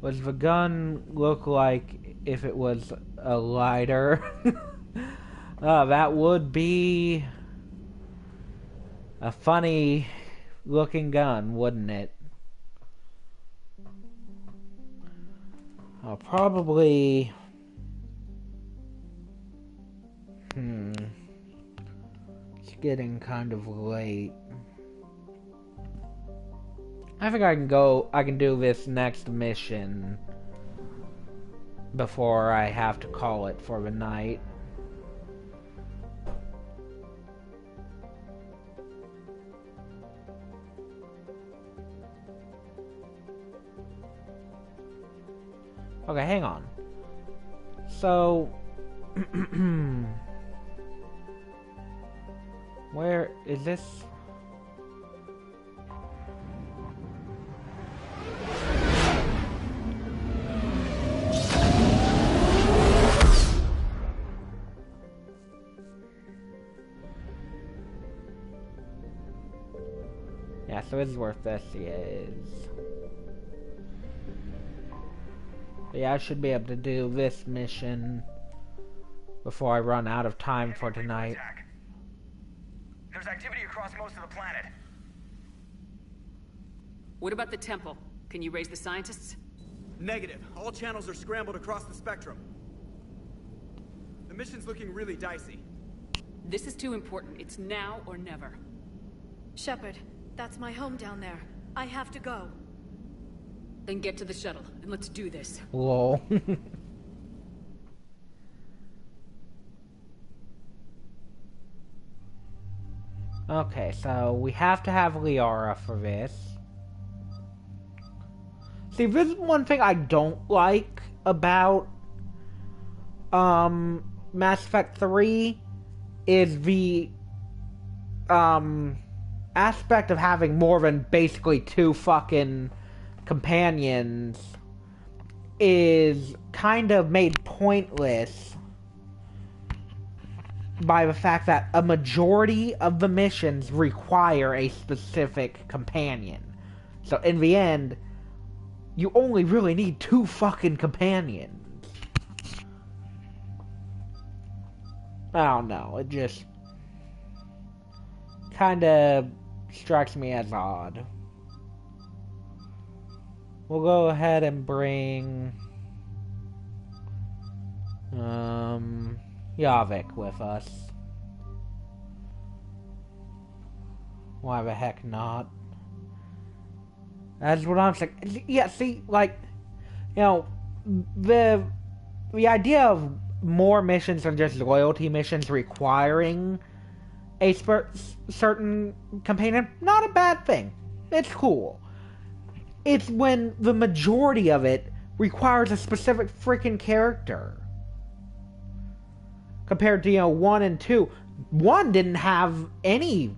Does the gun look like if it was a lighter? That would be a funny looking gun, wouldn't it? I'll probably... It's getting kind of late. I think I can do this next mission before I have to call it for the night. Okay, hang on. So, where is this? Yeah, so this is where this is. Yeah, I should be able to do this mission before I run out of time for tonight. There's activity across most of the planet. What about the temple? Can you raise the scientists? Negative. All channels are scrambled across the spectrum. The mission's looking really dicey. This is too important. It's now or never. Shepard, that's my home down there. I have to go. Then get to the shuttle, and let's do this. Lol. Okay, so we have to have Liara for this. See, this is one thing I don't like about Mass Effect 3 is the aspect of having more than basically 2 fucking companions is kind of made pointless by the fact that a majority of the missions require a specific companion. So in the end, you only really need 2 fucking companions. I don't know, it just kinda strikes me as odd. We'll go ahead and bring Yavik with us. Why the heck not? That's what I'm saying. Yeah, see, like, you know, the idea of more missions than just loyalty missions requiring a certain companion, not a bad thing. It's cool. It's when the majority of it requires a specific freaking character. Compared to, 1 and 2. 1 didn't have any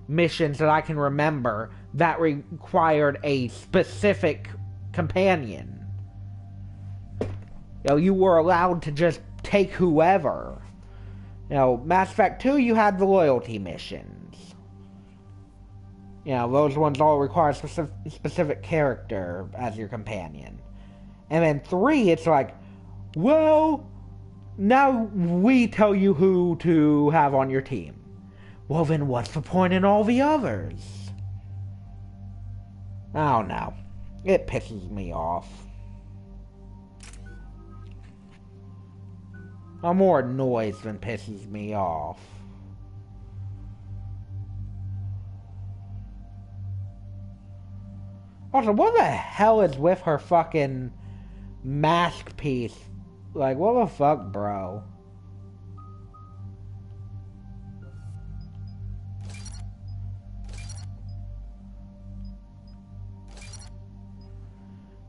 missions that I can remember that required a specific companion. You were allowed to just take whoever. Mass Effect 2, you had the loyalty missions. Those ones all require a specific character as your companion. And then 3, it's like, well, now we tell you who to have on your team. Well, then what's the point in all the others? I don't know. It pisses me off. I'm more annoyed than pisses me off. Also, what the hell is with her fucking mask piece? Like, what the fuck, bro?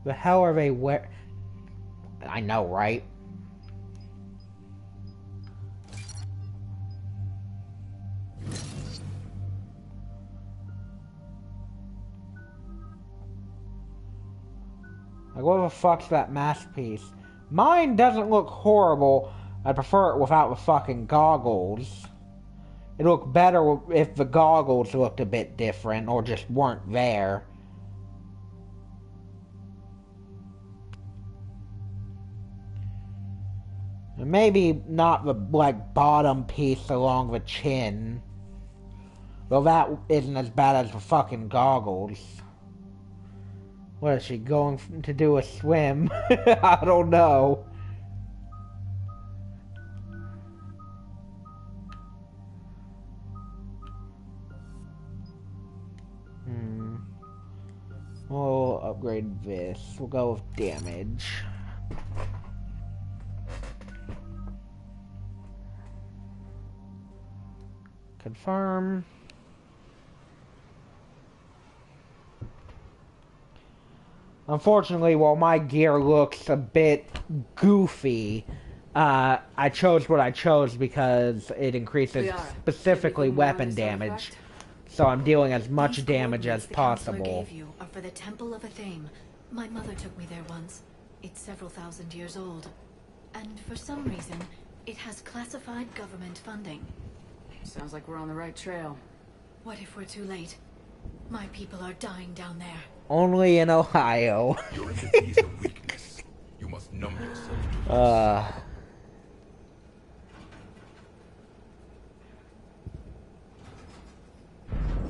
The hell are they wearing? I know, right? Like, what the fuck's that masterpiece? Mine doesn't look horrible. I prefer it without the fucking goggles. It'd look better if the goggles looked a bit different or just weren't there. Maybe not the, bottom piece along the chin. Well, that isn't as bad as the fucking goggles. What is she going to do, a swim? I don't know. We'll upgrade this. We'll go with damage. Confirm. Unfortunately, while my gear looks a bit goofy, I chose what I chose because it increases specifically weapon damage. So I'm dealing as much damage as possible. Gave you are for the Temple of Athame. My mother took me there once. It's several thousand years old. And for some reason, it has classified government funding. Sounds like we're on the right trail. What if we're too late? My people are dying down there. Only in Ohio. You're in the days of weakness. You must numb yourself to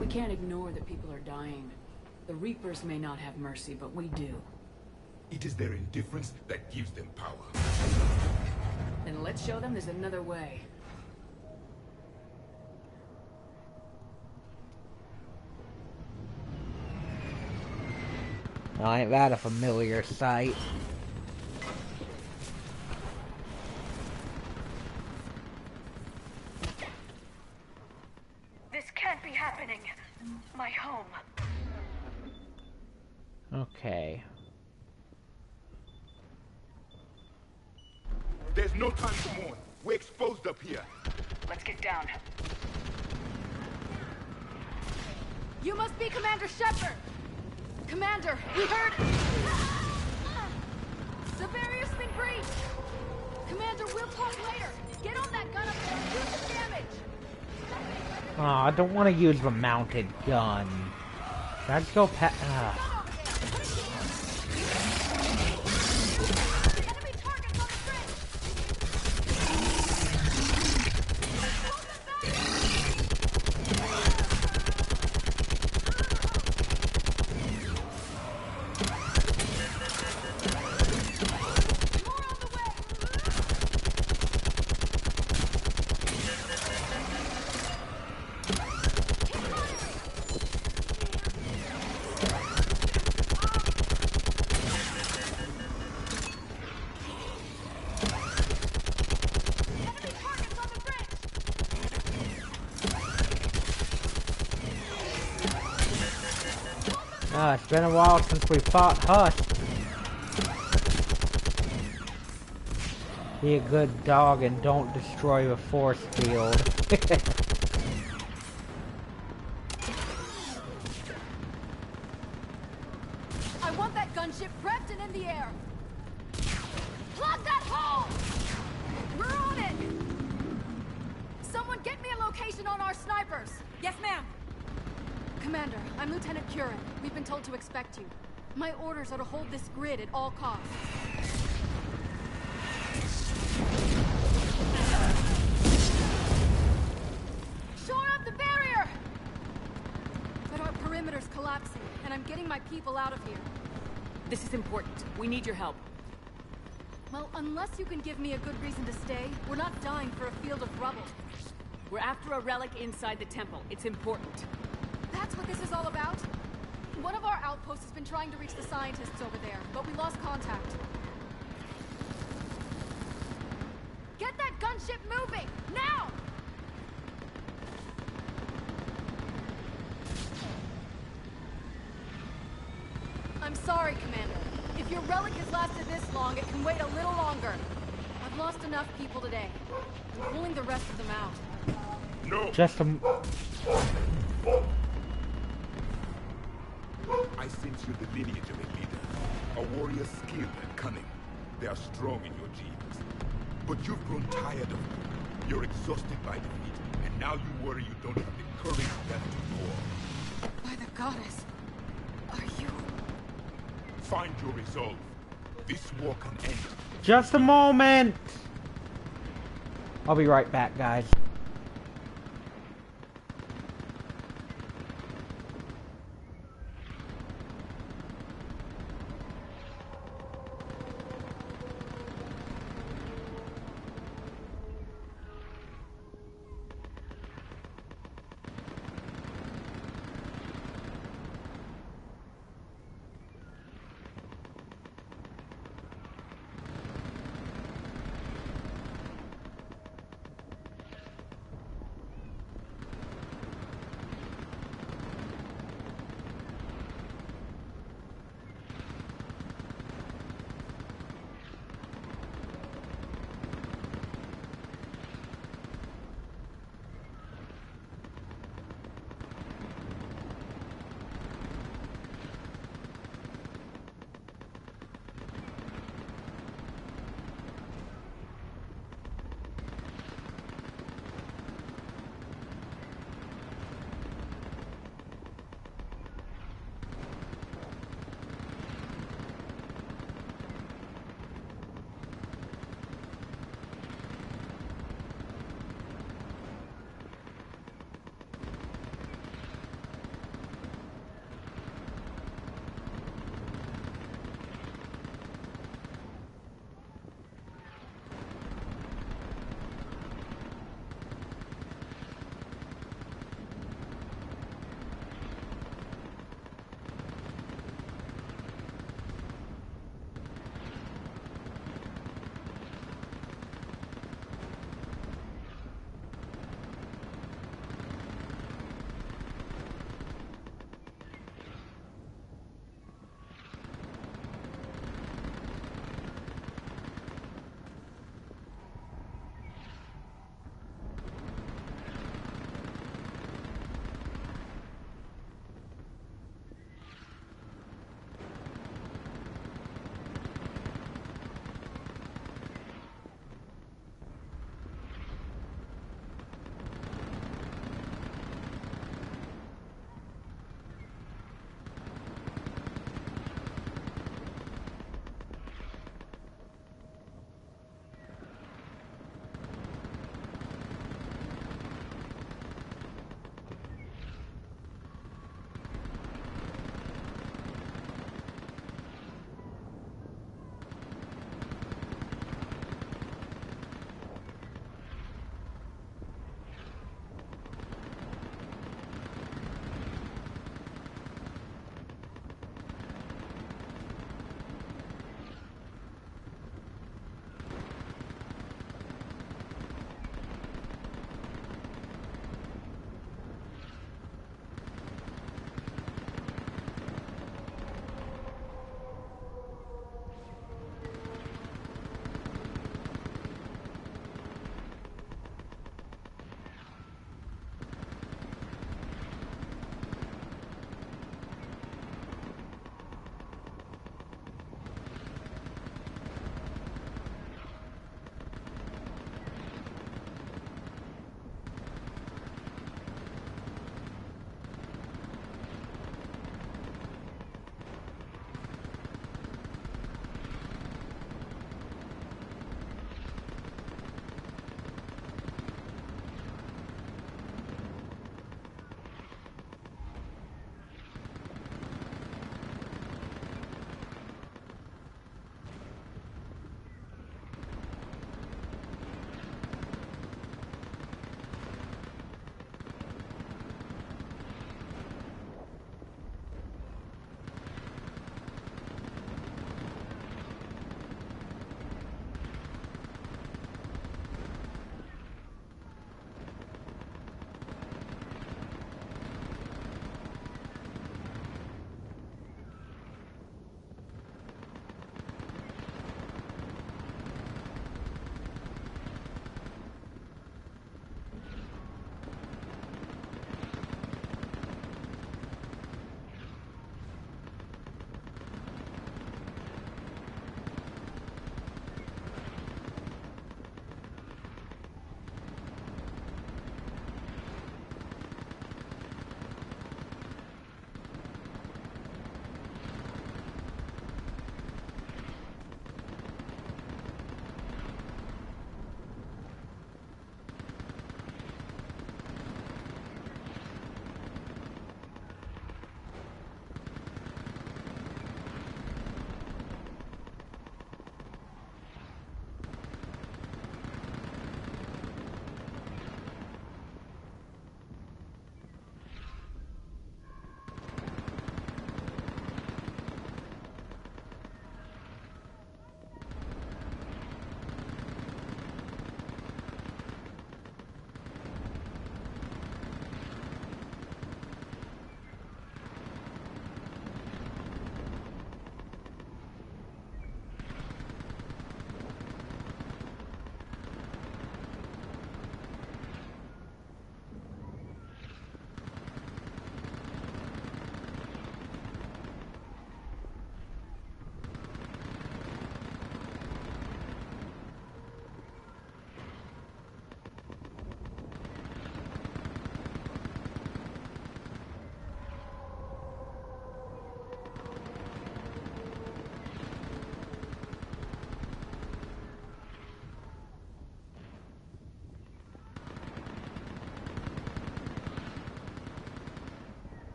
We can't ignore that people are dying. The Reapers may not have mercy, but we do. It is their indifference that gives them power. Then let's show them there's another way. Oh, ain't that a familiar sight? This can't be happening. My home. Okay. There's no time to mourn. We're exposed up here. Let's get down. You must be Commander Shepard! Commander, we heard... The barrier's been breached! Commander, we'll talk later! Get on that gun up there and do some damage! Oh, I don't want to use the mounted gun. Let's go it's been a while since we fought Hush. Be a good dog and don't destroy the force field. I want that gunship prepped and in the air! Plug that hole! We're on it! Someone get me a location on our snipers! Yes, ma'am! Commander, I'm Lieutenant Curran. We've been told to expect you. My orders are to hold this grid at all costs. Shore up the barrier! But our perimeter's collapsing, and I'm getting my people out of here. This is important. We need your help. Well, unless you can give me a good reason to stay, we're not dying for a field of rubble. We're after a relic inside the temple. It's important. That's what this is all about? One of our outposts has been trying to reach the scientists over there, but we lost contact. Get that gunship moving! Now! I'm sorry, Commander. If your relic has lasted this long, it can wait a little longer. I've lost enough people today. I'm pulling the rest of them out. No! Just a... I sense you're the lineage of a leader. A warrior skilled and cunning. They are strong in your genes. But you've grown tired of them. You're exhausted by defeat, and now you worry you don't have the courage left to war. By the goddess, are you... Find your resolve. This war can end. Just a moment! I'll be right back, guys.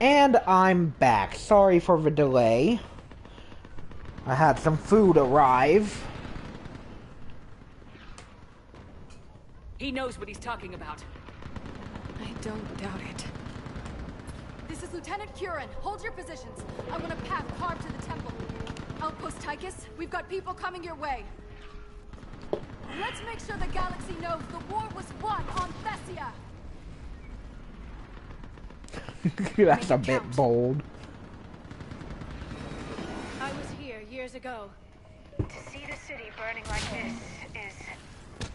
And I'm back. Sorry for the delay. I had some food arrive. He knows what he's talking about. I don't doubt it. This is Lieutenant Curran. Hold your positions. I want a path carved to the temple. Outpost Tychus, we've got people coming your way. Let's make sure the galaxy knows the war was won on Thessia. That's a bit bold. I was here years ago. To see the city burning like this is...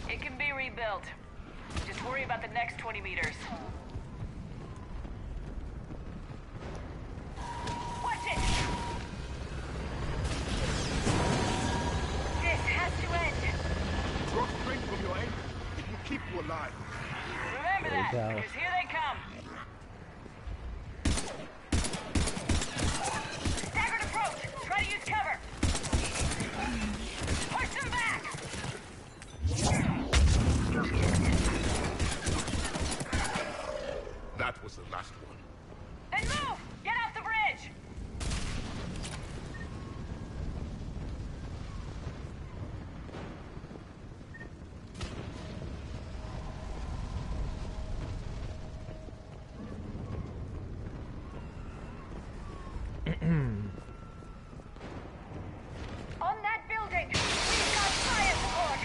It can be rebuilt. Just worry about the next 20 meters. Watch it! This has to end. Draw strength from your aim. It will keep you alive. Remember that, because here they come. Staggered approach. Try to use cover. Push them back. That was the last one. Then move! Get off the bridge! On that building! We've got fire support!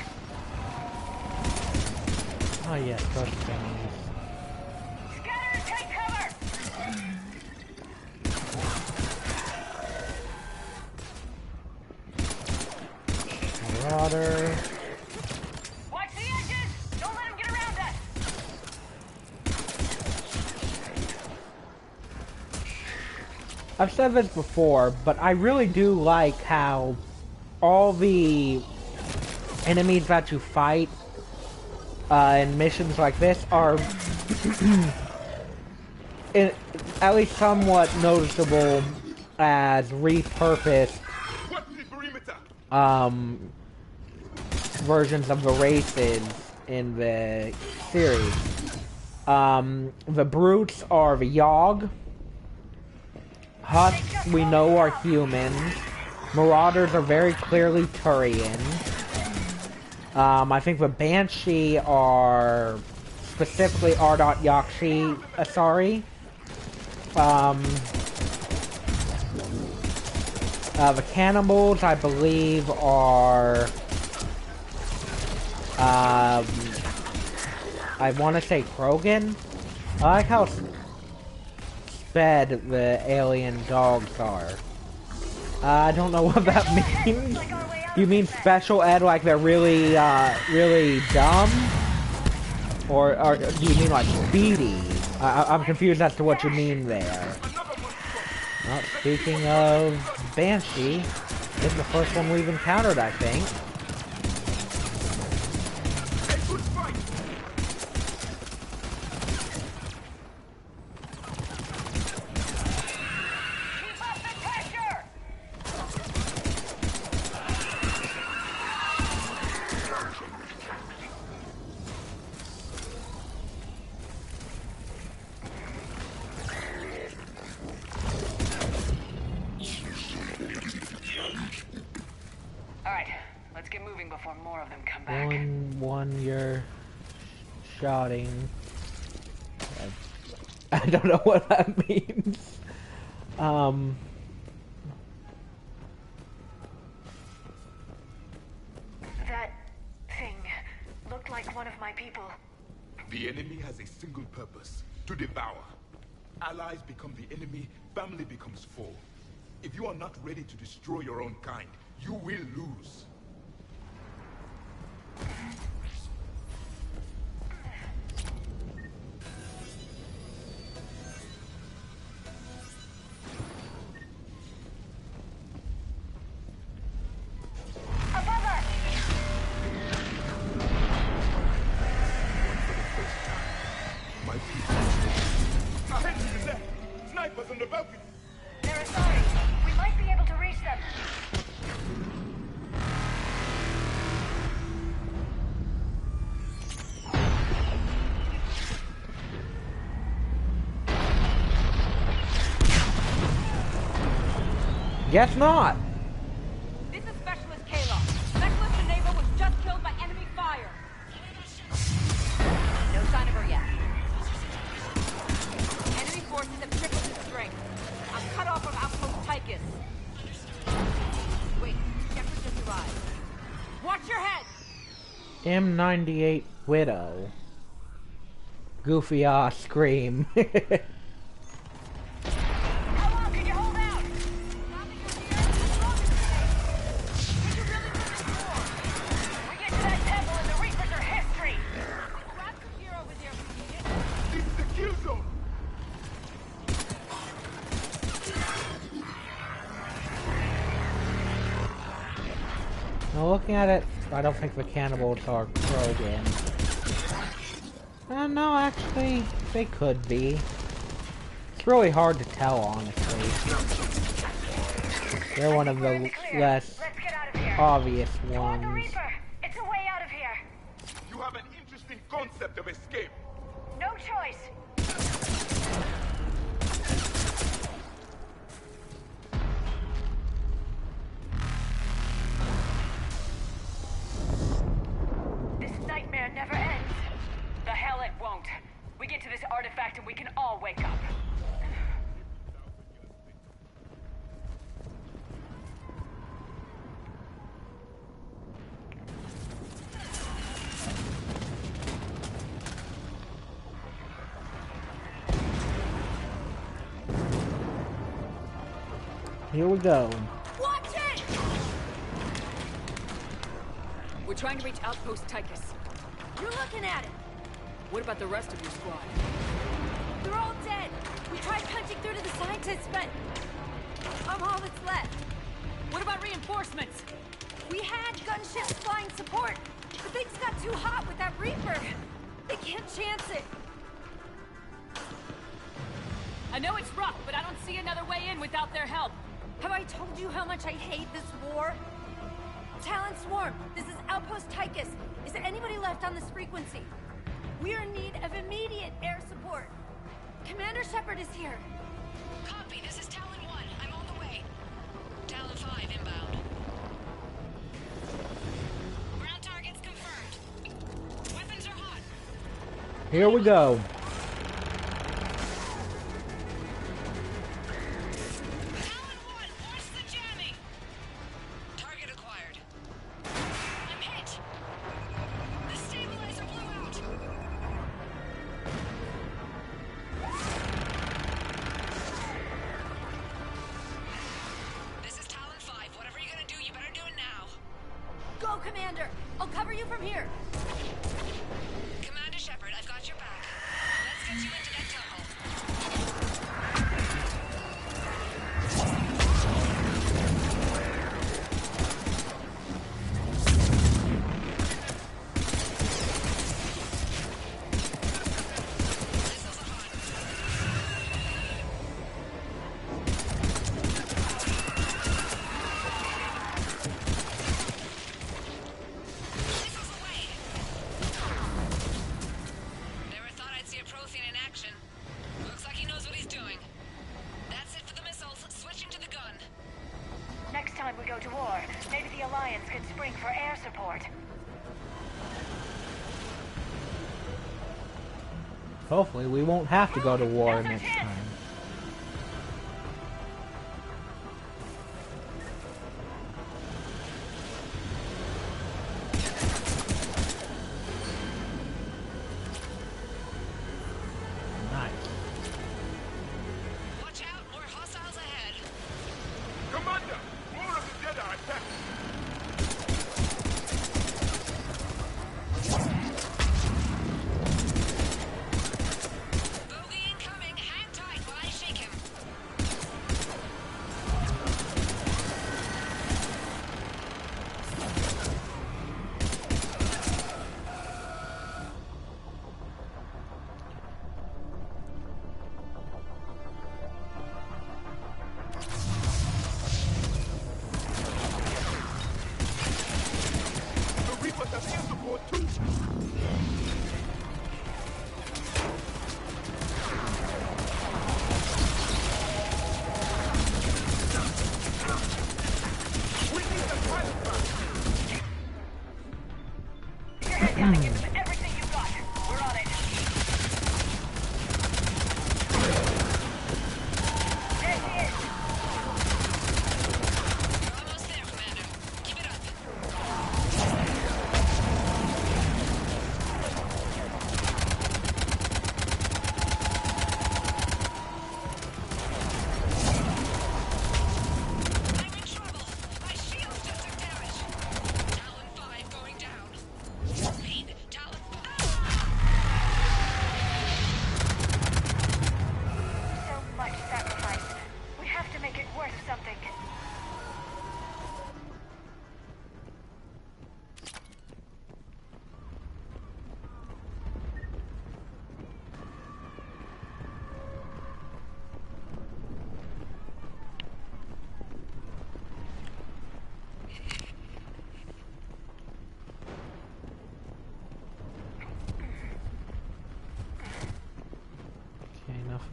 Oh yes, those things. Scatter and take cover! Marauder. Watch the edges! Don't let them get around us! I've said this before, but I really do like how all the enemies that you fight in missions like this are at least somewhat noticeable as repurposed versions of the races in the series. The brutes are the Yogg. Husks, we know, are humans. Marauders are very clearly Turian. I think the Banshee are specifically Ardot Yakshi Asari. The Cannibals, I believe, are... I want to say Krogan? I like how sped the alien dogs are. I don't know what that means. You mean special ed, like they're really, really dumb? Or do you mean like speedy? I'm confused as to what you mean there. Well, speaking of Banshee, this is the first one we've encountered, I think. You're shouting. I don't know what that means. That thing looked like one of my people. The enemy has a single purpose: to devour. Allies become the enemy, family becomes foe. If you are not ready to destroy your own kind, you will lose. Guess not. This is Specialist Kayla. Specialist Enable was just killed by enemy fire. No sign of her yet. Enemy forces have tripled in strength. I'm cut off from Outpost Tychus. Wait, Shepard just arrived. Watch your head! M98 Widow. Goofy ass scream. How long can you hold out? We get to that temple and the Reapers are history. Grab some gear over there. This is the kill zone. Now looking at it, I don't think the cannibals are Krogan. No, actually, they could be. It's really hard to tell, honestly. They're one of the less obvious ones. It's a way out of here. You have an interesting concept of escape. No choice. This nightmare never ends. The hell it won't. We get to this artifact and we can all wake up. Here we go. Watch it! We're trying to reach Outpost Tychus. You're looking at it. What about the rest of your squad? They're all dead. We tried punching through to the scientists, but I'm all that's left. What about reinforcements? We had gunships flying support, but things got too hot with that Reaper. They can't chance it. I know it's rough, but I don't see another way in without their help. Have I told you how much I hate this war? Talon Swarm, this is Outpost Tychus. Is there anybody left on this frequency? We're in need of immediate air support. Commander Shepard is here. Copy, this is Talon 1. I'm on the way. Talon 5 inbound. Ground targets confirmed. Weapons are hot. Here we go. Commander! I'll cover you from here! Commander Shepard, I've got your back. Let's get you into that temple. Hopefully we won't have to go to war next time. Nice. Watch out, more hostiles ahead. Commander, more of the Jedi are attacked. Bogey incoming, hang tight.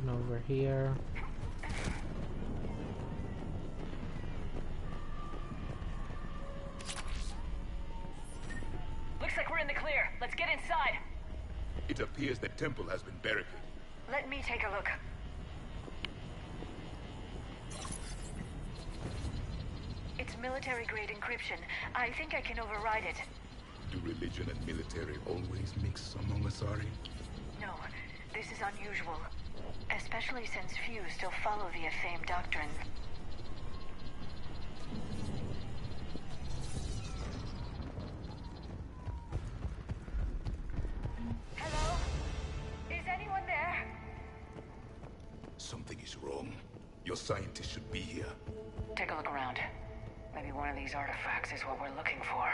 Nothing over here. Looks like we're in the clear. Let's get inside. It appears the temple has been barricaded. Let me take a look. It's military-grade encryption. I think I can override it. Do religion and military always mix among Asari? No, this is unusual. Especially since few still follow the Athame doctrine. Hello? Is anyone there? Something is wrong. Your scientists should be here. Take a look around. Maybe one of these artifacts is what we're looking for.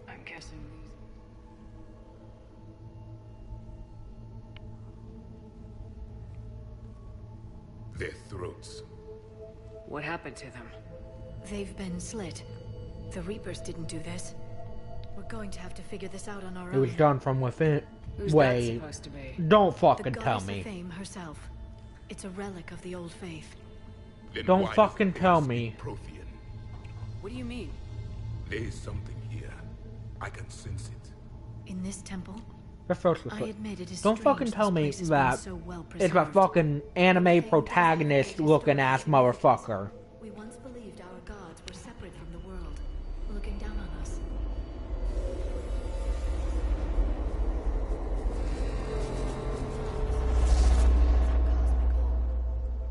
I'm guessing Their throats. What happened to them? They've been slit. The Reapers didn't do this. We're going to have to figure this out on our own. It was done from within. Who's Wait. that supposed to be? Don't fucking the tell goddess me. Athame herself. It's a relic of the old faith. Then Don't why fucking does tell Athame me. speak Prothean? What do you mean? There is something here. I can sense it. In this temple? I admit it is Don't strange fucking this tell me place has been that so well it's a preserved. fucking anime protagonist looking ass motherfucker. We once believed our gods were separate from the world, looking down on us.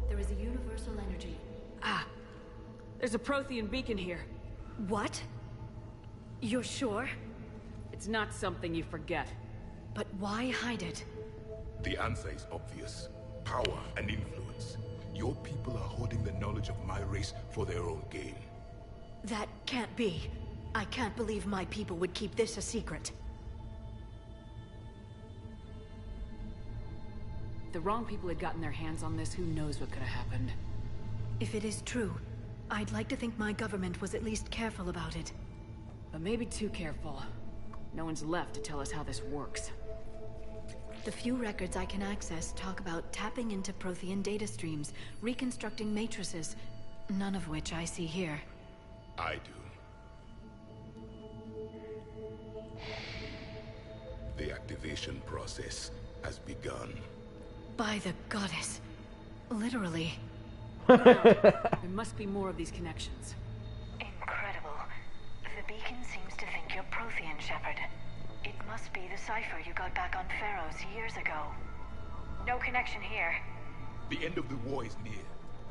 There is a universal energy. Ah! There's a Prothean beacon here. What? You're sure? It's not something you forget. But why hide it? The answer is obvious. Power and influence. Your people are hoarding the knowledge of my race for their own gain. That can't be. I can't believe my people would keep this a secret. If the wrong people had gotten their hands on this, who knows what could have happened. If it is true, I'd like to think my government was at least careful about it. But maybe too careful. No one's left to tell us how this works. The few records I can access talk about tapping into Prothean data streams, reconstructing matrices, none of which I see here. I do. The activation process has begun. By the goddess. Literally. There must be more of these connections. Incredible. The beacon seems to think you're Prothean, Shepard. It must be the cipher you got back on Pharaohs years ago. No connection here. The end of the war is near.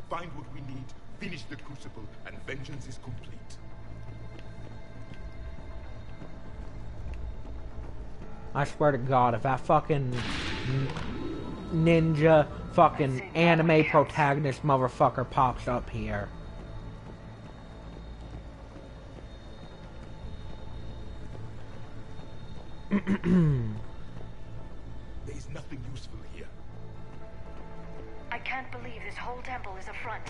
Find what we need, finish the Crucible, and vengeance is complete. I swear to God, if that fucking ninja fucking anime protagonist motherfucker pops up here. There is nothing useful here. I can't believe this whole temple is a front.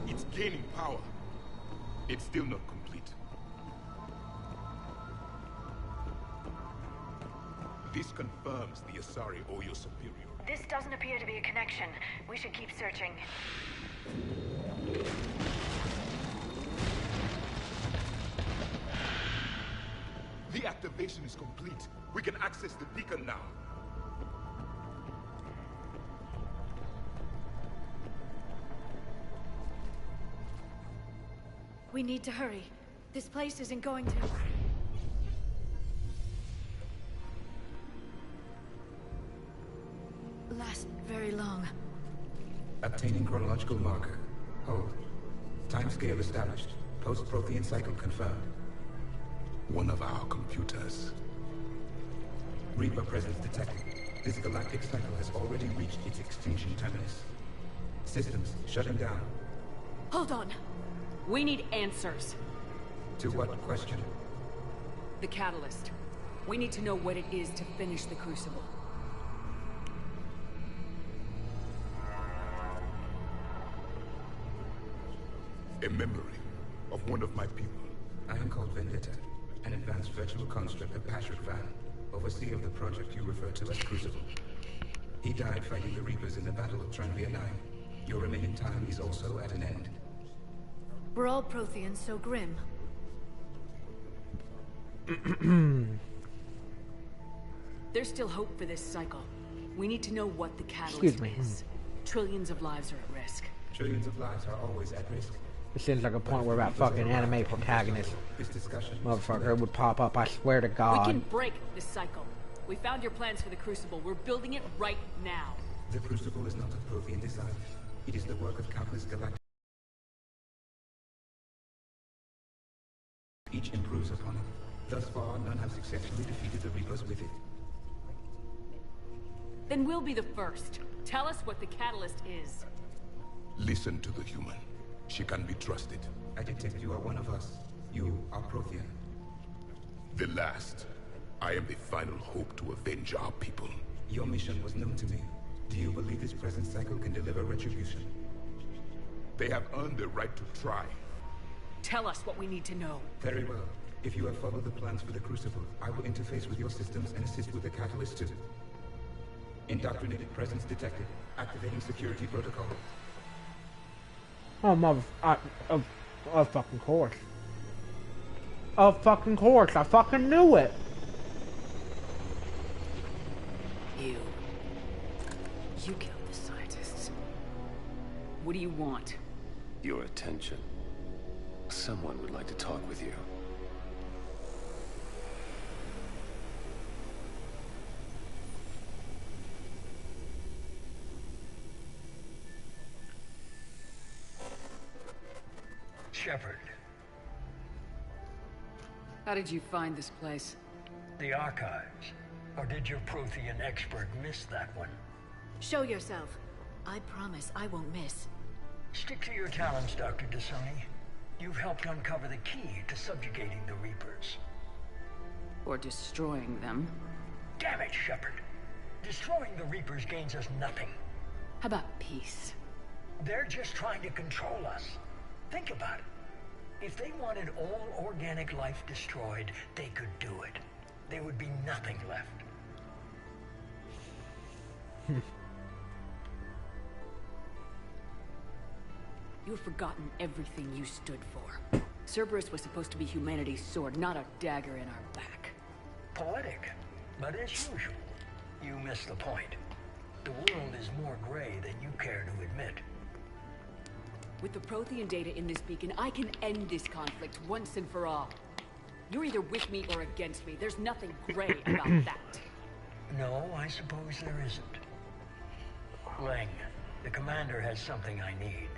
It's gaining power. It's still not complete. This confirms the Asari or your superior. This doesn't appear to be a connection. We should keep searching. The activation is complete. We can access the beacon now. We need to hurry. This place isn't going to... last very long. Obtaining chronological marker. Hold. Timescale established. Post-Prothean cycle confirmed. One of our computers. Reaper presence detected. This galactic cycle has already reached its extinction terminus. Systems shutting down. Hold on. We need answers. To what question? The catalyst. We need to know what it is to finish the Crucible. A memory of one of my people. I am called Vendetta, an advanced virtual construct of Patrick Van, overseer of the project you refer to as Crucible. He died fighting the Reapers in the Battle of Tranvia 9. Your remaining time is also at an end. Were all Protheans so grim? There's still hope for this cycle. We need to know what the catalyst is. Trillions of lives are at risk. Trillions of lives are always at risk. It seems like a point where that fucking anime protagonist motherfucker would pop up, I swear to God. We can break this cycle. We found your plans for the Crucible. We're building it right now. The Crucible is not a Prothean design. It is the work of countless galactic. Each improves upon it. Thus far, none have successfully defeated the Reapers with it. Then we'll be the first. Tell us what the catalyst is. Listen to the human. She can be trusted. I detect you are one of us. You are Prothean. The last. I am the final hope to avenge our people. Your mission was known to me. Do you believe this present cycle can deliver retribution? They have earned the right to try. Tell us what we need to know. Very well. If you have followed the plans for the Crucible, I will interface with your systems and assist with the catalyst too. Indoctrinated presence detected. Activating security protocol. Oh, mother... of fucking course. Of fucking course. I fucking knew it. You killed the scientists. What do you want? Your attention. Someone would like to talk with you. Shepard. How did you find this place? The archives. Or did your Prothean expert miss that one? Show yourself. I promise I won't miss. Stick to your talents, Dr. Dasani. You've helped uncover the key to subjugating the Reapers. Or destroying them. Damn it, Shepard. Destroying the Reapers gains us nothing. How about peace? They're just trying to control us. Think about it. If they wanted all organic life destroyed, they could do it. There would be nothing left. You've forgotten everything you stood for. Cerberus was supposed to be humanity's sword, not a dagger in our back. Poetic, but as usual, you miss the point. The world is more gray than you care to admit. With the Prothean data in this beacon, I can end this conflict once and for all. You're either with me or against me. There's nothing gray about that. No, I suppose there isn't. Lang, the commander has something I need.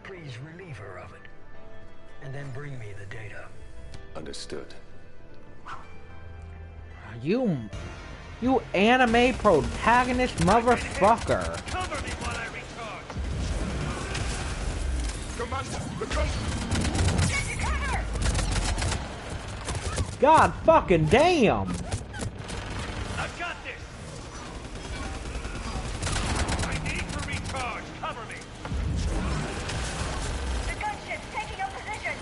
Please relieve her of it. And then bring me the data. Understood. You anime protagonist motherfucker. Cover me while I recharge. Commander, Get your cover! God fucking damn. I've got this. I need to recharge. Cover me. The gunship's taking up position.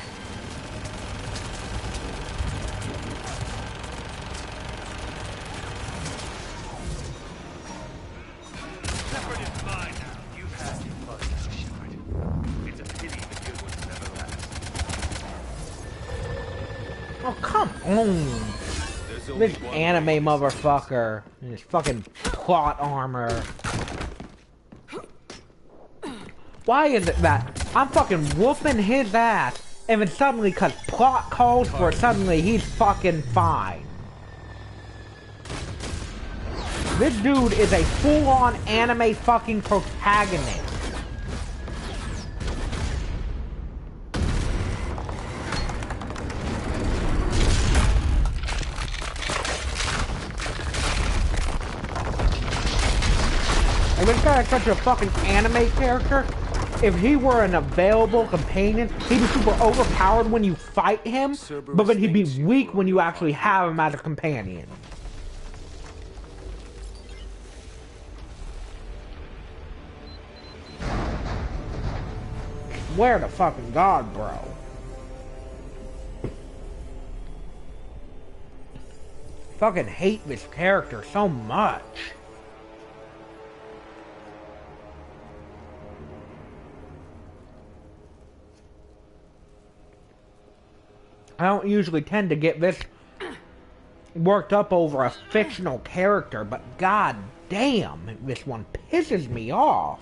Shepard is mine now. You've had your fun now, Shepard. It's a pity the good ones never last. Oh, come on. This anime motherfucker and his fucking plot armor. Why is it that I'm fucking whooping his ass and then suddenly, cause plot calls for it, suddenly he's fucking fine? This dude is a full-on anime fucking protagonist. And this guy is such a fucking anime character. If he were an available companion, he'd be super overpowered when you fight him, but then he'd be weak when you actually have him as a companion. Swear to fucking God, bro. Fucking hate this character so much. I don't usually tend to get this worked up over a fictional character, but god damn, this one pisses me off.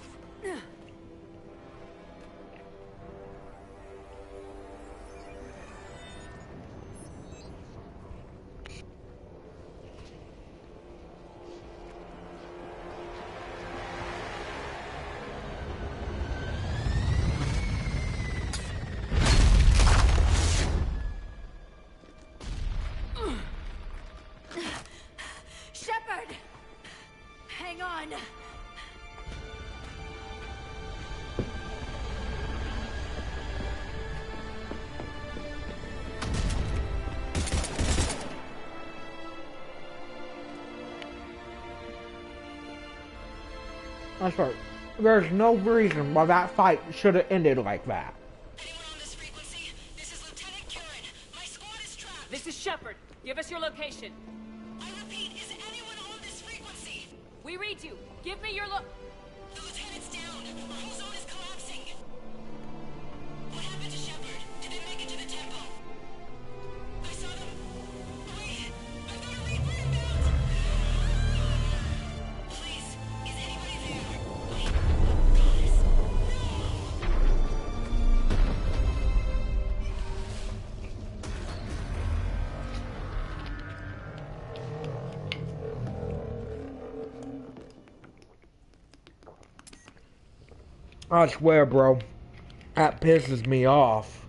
Shepard! Hang on! That's right. There's no reason why that fight should have ended like that. This is Shepard. Give us your location. I repeat, is anyone on this frequency? We read you. Give me your The lieutenant's down. Our whole zone is collapsing. What happened to Shepard? Did they make it to the temple? I saw them. Wait, I've got a Reaper inbound. Please, is anybody there? Wait, guys, I swear, bro, that pisses me off.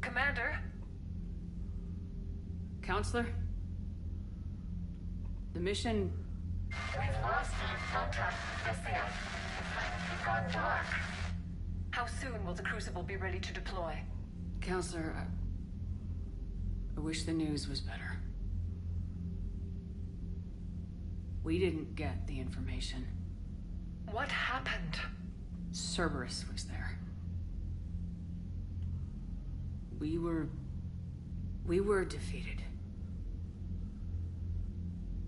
Commander? Counselor? The mission... we've lost contact with the It's gone dark. How soon will the Crucible be ready to deploy? Counselor, I wish the news was better. We didn't get the information. What happened? Cerberus was there. We were defeated.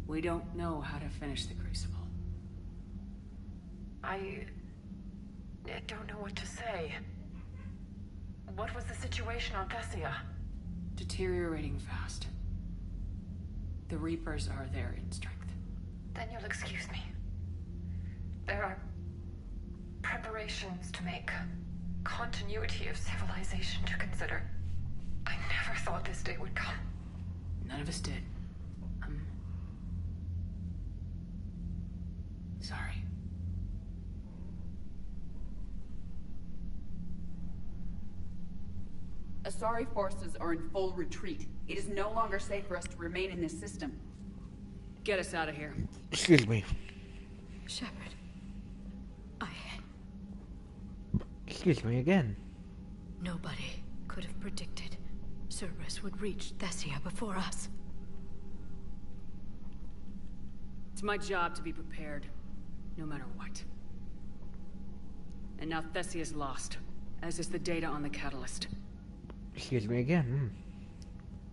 We don't know how to finish the Crucible. I don't know what to say. What was the situation on Thessia? Deteriorating fast. The Reapers are there in strength. Then you'll excuse me. There are preparations to make. Continuity of civilization to consider. I never thought this day would come. None of us did. Sorry. Asari forces are in full retreat. It is no longer safe for us to remain in this system. Get us out of here. Excuse me. Shepard. Excuse me again. Nobody could have predicted Cerberus would reach Thessia before us. It's my job to be prepared, no matter what. And now Thessia's lost, as is the data on the catalyst. Excuse me again.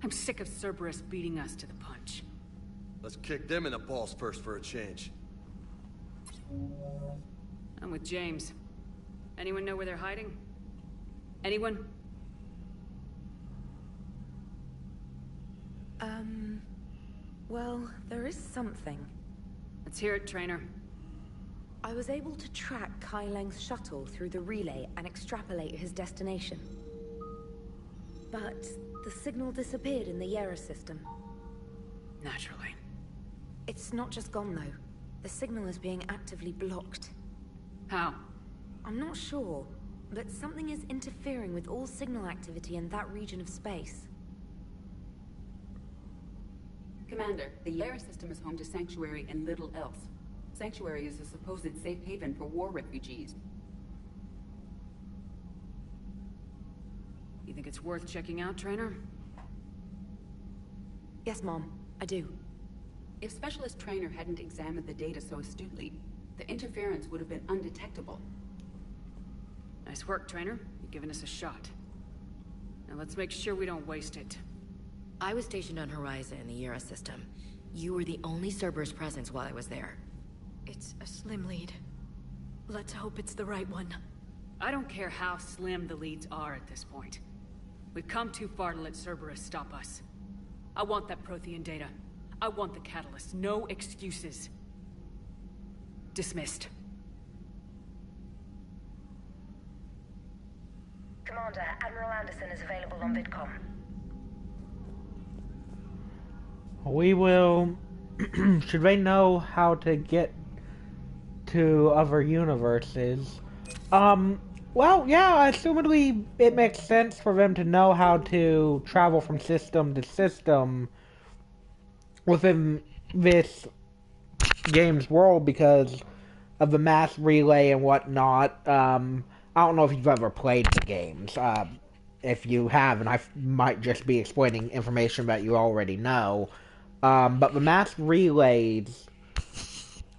I'm sick of Cerberus beating us to the punch. Let's kick them in the balls first for a change. I'm with James. Anyone know where they're hiding? Anyone? Well, there is something. Let's hear it, Trainer. I was able to track Kai Leng's shuttle through the relay and extrapolate his destination. But the signal disappeared in the Yera system. Naturally. It's not just gone, though. The signal is being actively blocked. How? I'm not sure, but something is interfering with all signal activity in that region of space. Commander, the Yera system is home to Sanctuary and little else. Sanctuary is a supposed safe haven for war refugees. Think it's worth checking out, Trainer? Yes, Mom, I do. If Specialist Trainer hadn't examined the data so astutely, the interference would have been undetectable. Nice work, Trainer. You've given us a shot. Now let's make sure we don't waste it. I was stationed on Horizon in the Era system. You were the only Cerberus presence while I was there. It's a slim lead. Let's hope it's the right one. I don't care how slim the leads are at this point. We've come too far to let Cerberus stop us. I want that Prothean data. I want the catalyst. No excuses. Dismissed. Commander, Admiral Anderson is available on VidCom. We will... Should they know how to get to other universes? Well, yeah, assumedly it makes sense for them to know how to travel from system to system within this game's world because of the mass relay and whatnot. I don't know if you've ever played the games. If you haven't, I might just be explaining information that you already know. But the mass relays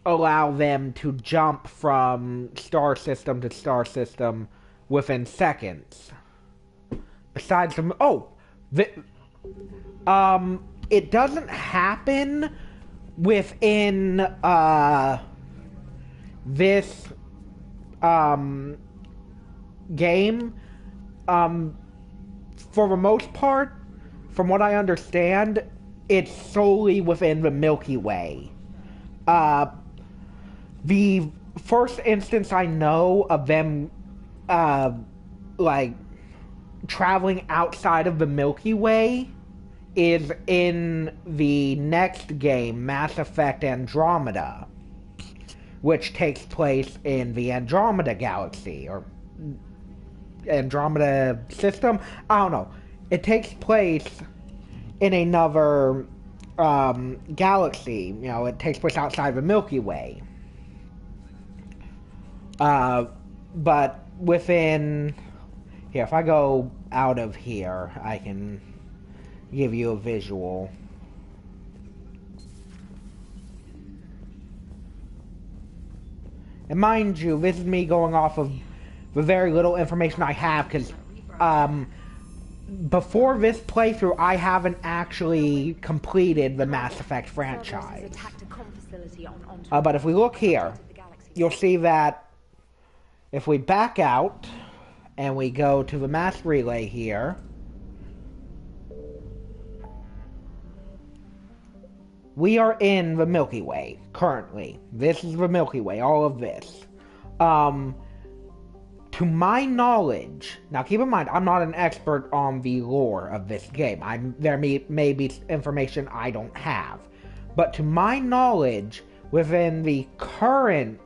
allow them to jump from star system to star system within seconds. Besides from... it doesn't happen within, this, game. For the most part, from what I understand, it's solely within the Milky Way. The first instance I know of them, like, traveling outside of the Milky Way is in the next game, Mass Effect Andromeda, which takes place in the Andromeda Galaxy, or Andromeda System? I don't know. It takes place in another galaxy. You know, it takes place outside the Milky Way. But within... Here, if I go out of here, I can give you a visual. And mind you, this is me going off of the very little information I have, because before this playthrough, I haven't actually completed the Mass Effect franchise. But if we look here, you'll see that if we back out and we go to the mass relay here, we are in the Milky Way currently. This is the Milky Way, all of this. To my knowledge, now keep in mind, I'm not an expert on the lore of this game. There may be information I don't have. But to my knowledge, within the current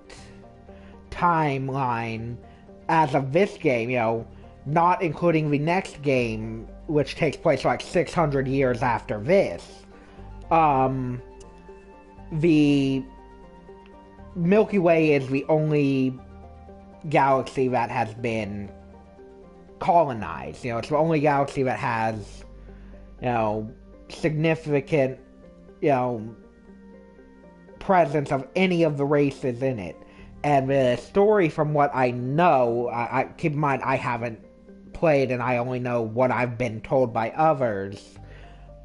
timeline, as of this game, you know, not including the next game, which takes place like 600 years after this, the Milky Way is the only galaxy that has been colonized. You know, it's the only galaxy that has, you know, significant, you know, presence of any of the races in it. And the story, from what I know, I keep in mind I haven't played and I only know what I've been told by others.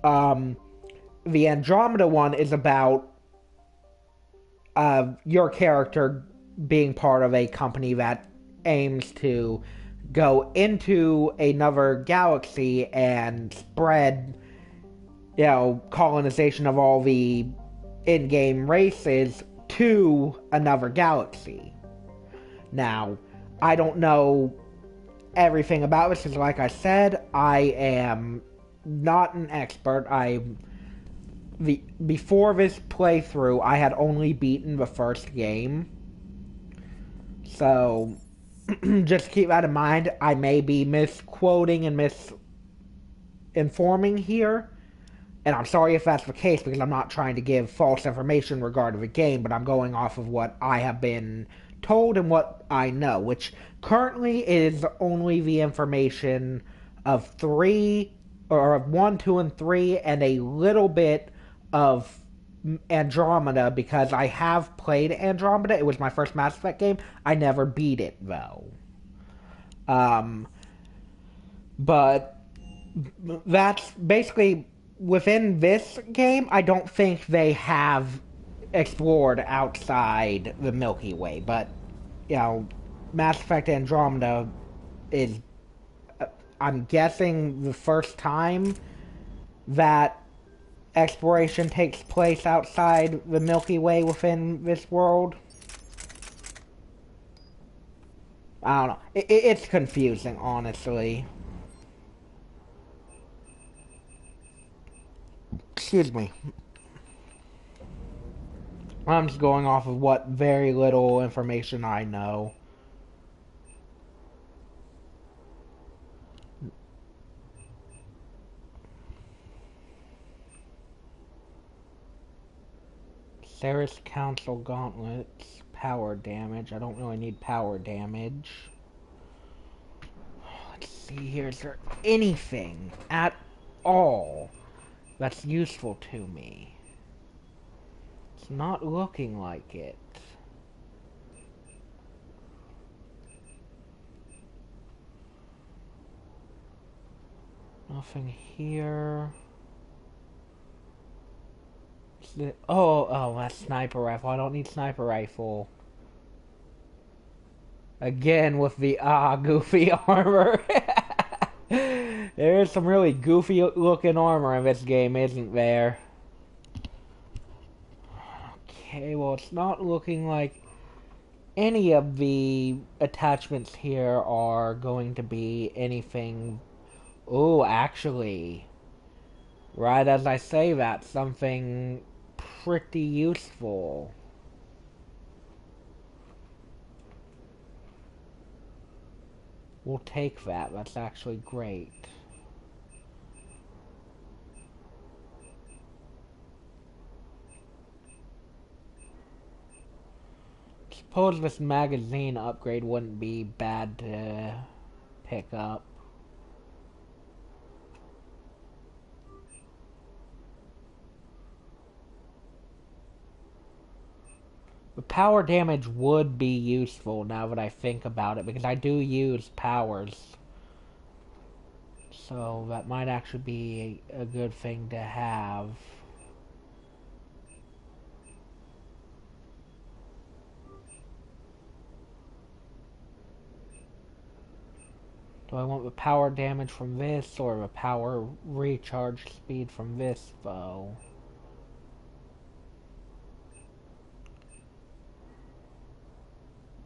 The Andromeda one is about your character being part of a company that aims to go into another galaxy and spread, you know, colonization of all the in-game races to another galaxy. Now, I don't know everything about this, because like I said, I am not an expert. Before this playthrough, I had only beaten the first game. So, just keep that in mind. I may be misquoting and misinforming here. And I'm sorry if that's the case, because I'm not trying to give false information regarding the game, but I'm going off of what I have been told and what I know, which currently is only the information of 3, or of 1, 2, and 3, and a little bit of Andromeda, because I have played Andromeda. It was my first Mass Effect game. I never beat it, though. But that's basically, within this game, I don't think they have explored outside the Milky Way. But, you know, Mass Effect Andromeda is, I'm guessing, the first time that exploration takes place outside the Milky Way within this world. I don't know. It's confusing, honestly. Excuse me. I'm just going off of what very little information I know. Ceres Council Gauntlets. Power damage. I don't really need power damage. Let's see here. Is there anything at all that's useful to me? It's not looking like it. Nothing here. Oh, that's sniper rifle. I don't need sniper rifle. Again with the goofy armor. There is some really goofy looking armor in this game, isn't there? Okay, well, it's not looking like any of the attachments here are going to be anything. Oh, actually, right as I say that, something pretty useful. We'll take that. That's actually great. Suppose this magazine upgrade wouldn't be bad to pick up. The power damage would be useful now that I think about it, because I do use powers. So that might actually be a good thing to have. Do I want the power damage from this, or the power recharge speed from this, though?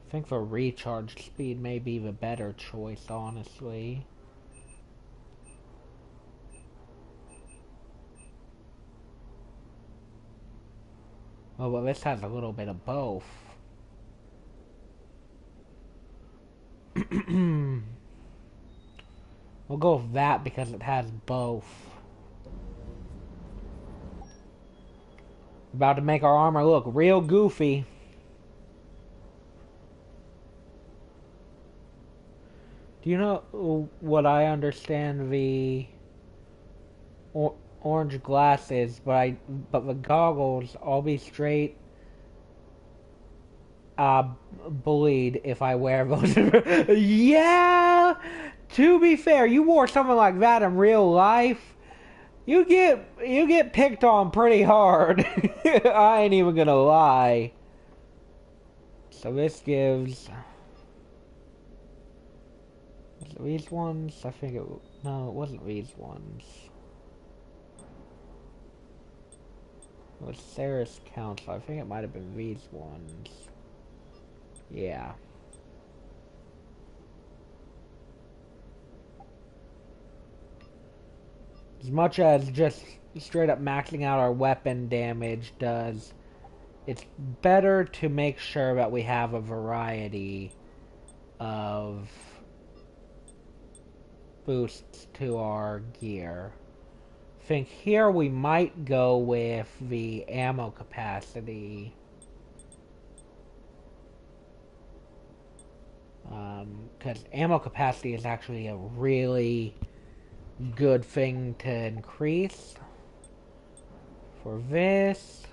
I think the recharge speed may be the better choice, honestly. Oh, well, this has a little bit of both. We'll go with that because it has both. About to make our armor look real goofy. Do you know what I understand the orange glasses, but the goggles, I'll be straight bullied if I wear those. Yeah! To be fair, you wore something like that in real life, you get picked on pretty hard. I ain't even gonna lie. So this gives... Was it these ones? I think it... No, it wasn't these ones. It was Sarah's Council. I think it might have been these ones. Yeah. As much as just straight up maxing out our weapon damage does, it's better to make sure that we have a variety of boosts to our gear. I think here we might go with the ammo capacity. Because ammo capacity is actually a really good thing to increase. For this,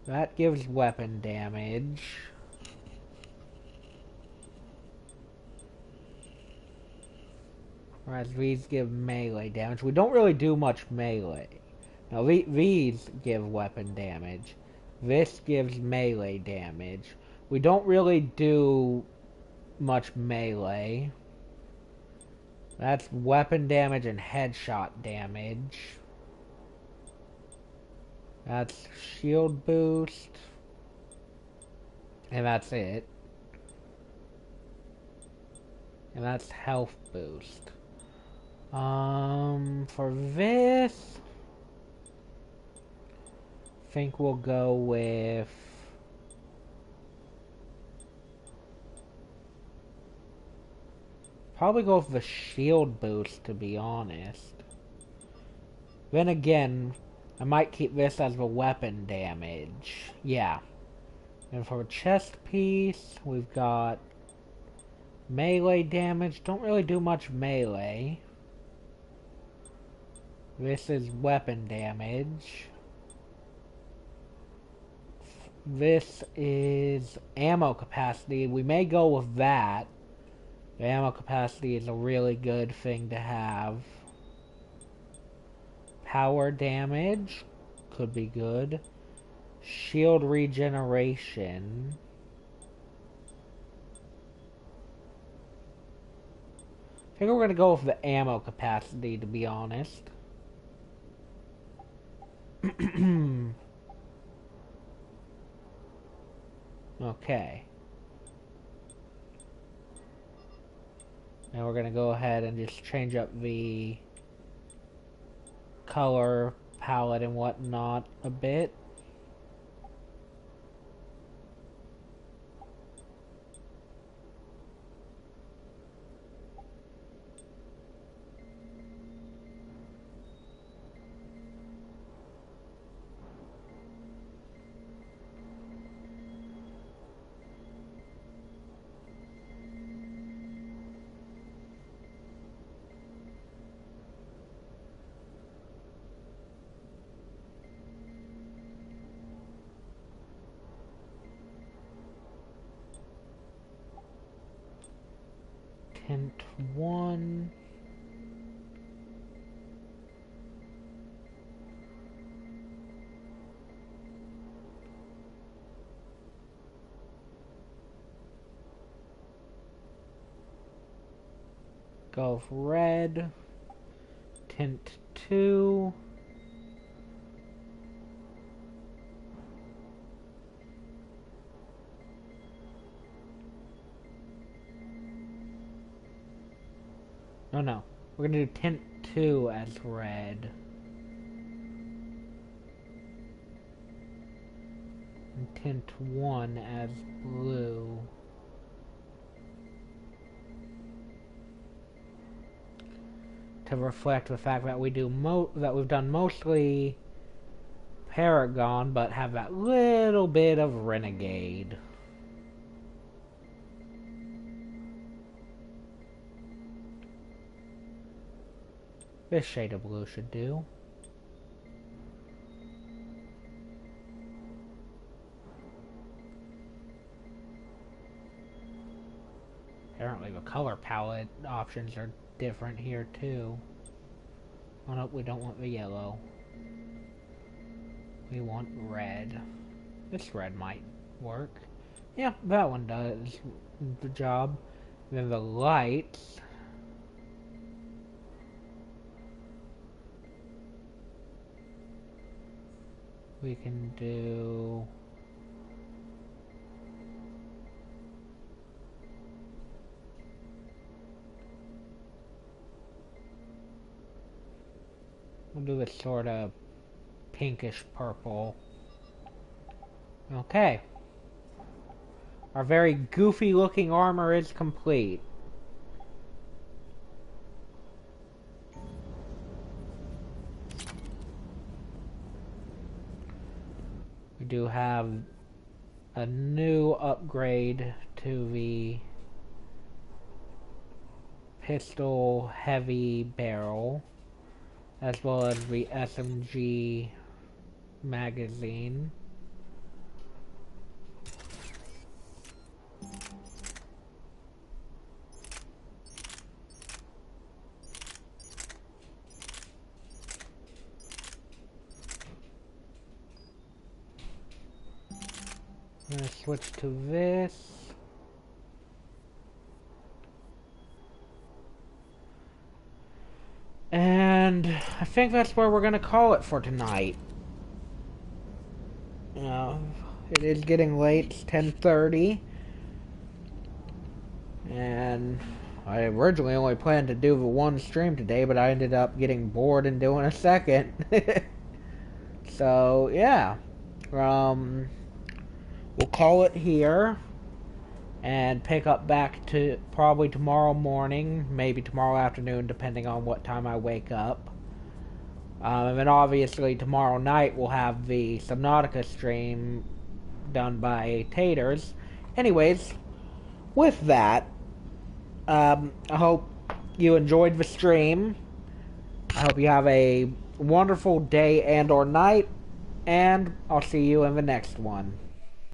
that gives weapon damage. Whereas these give melee damage. We don't really do much melee. Now these give weapon damage. This gives melee damage. We don't really do much melee. That's weapon damage and headshot damage. That's shield boost. And that's it. And that's health boost. For this, I think we'll go with probably go with the shield boost, to be honest. Then again, I might keep this as the weapon damage. Yeah. And for a chest piece, we've got melee damage. Don't really do much melee. This is weapon damage. This is ammo capacity. We may go with that. The ammo capacity is a really good thing to have. Power damage could be good. Shield regeneration. I think we're going to go with the ammo capacity, to be honest. Okay. Now we're going to go ahead and just change up the color palette and whatnot a bit. Tint 1. Go with red. Tint 2. No. We're gonna do tint 2 as red. And tint 1 as blue. To reflect the fact that we've done mostly Paragon, but have that little bit of Renegade. This shade of blue should do. Apparently the color palette options are different here too. Oh no, we don't want the yellow. We want red. This red might work. Yeah, that one does the job. Then the lights. We can do... We'll do this sort of pinkish purple. Okay. Our very goofy looking armor is complete. We do have a new upgrade to the pistol heavy barrel, as well as the SMG magazine. I'm gonna switch to this. And I think that's where we're gonna call it for tonight. It is getting late, it's 10:30. And I originally only planned to do the one stream today, but I ended up getting bored and doing a second. So, yeah. We'll call it here. And pick up back to probably tomorrow morning, maybe tomorrow afternoon, depending on what time I wake up. And then obviously tomorrow night we'll have the Subnautica stream done by Taters. Anyways, with that, I hope you enjoyed the stream. I hope you have a wonderful day and or night, and I'll see you in the next one.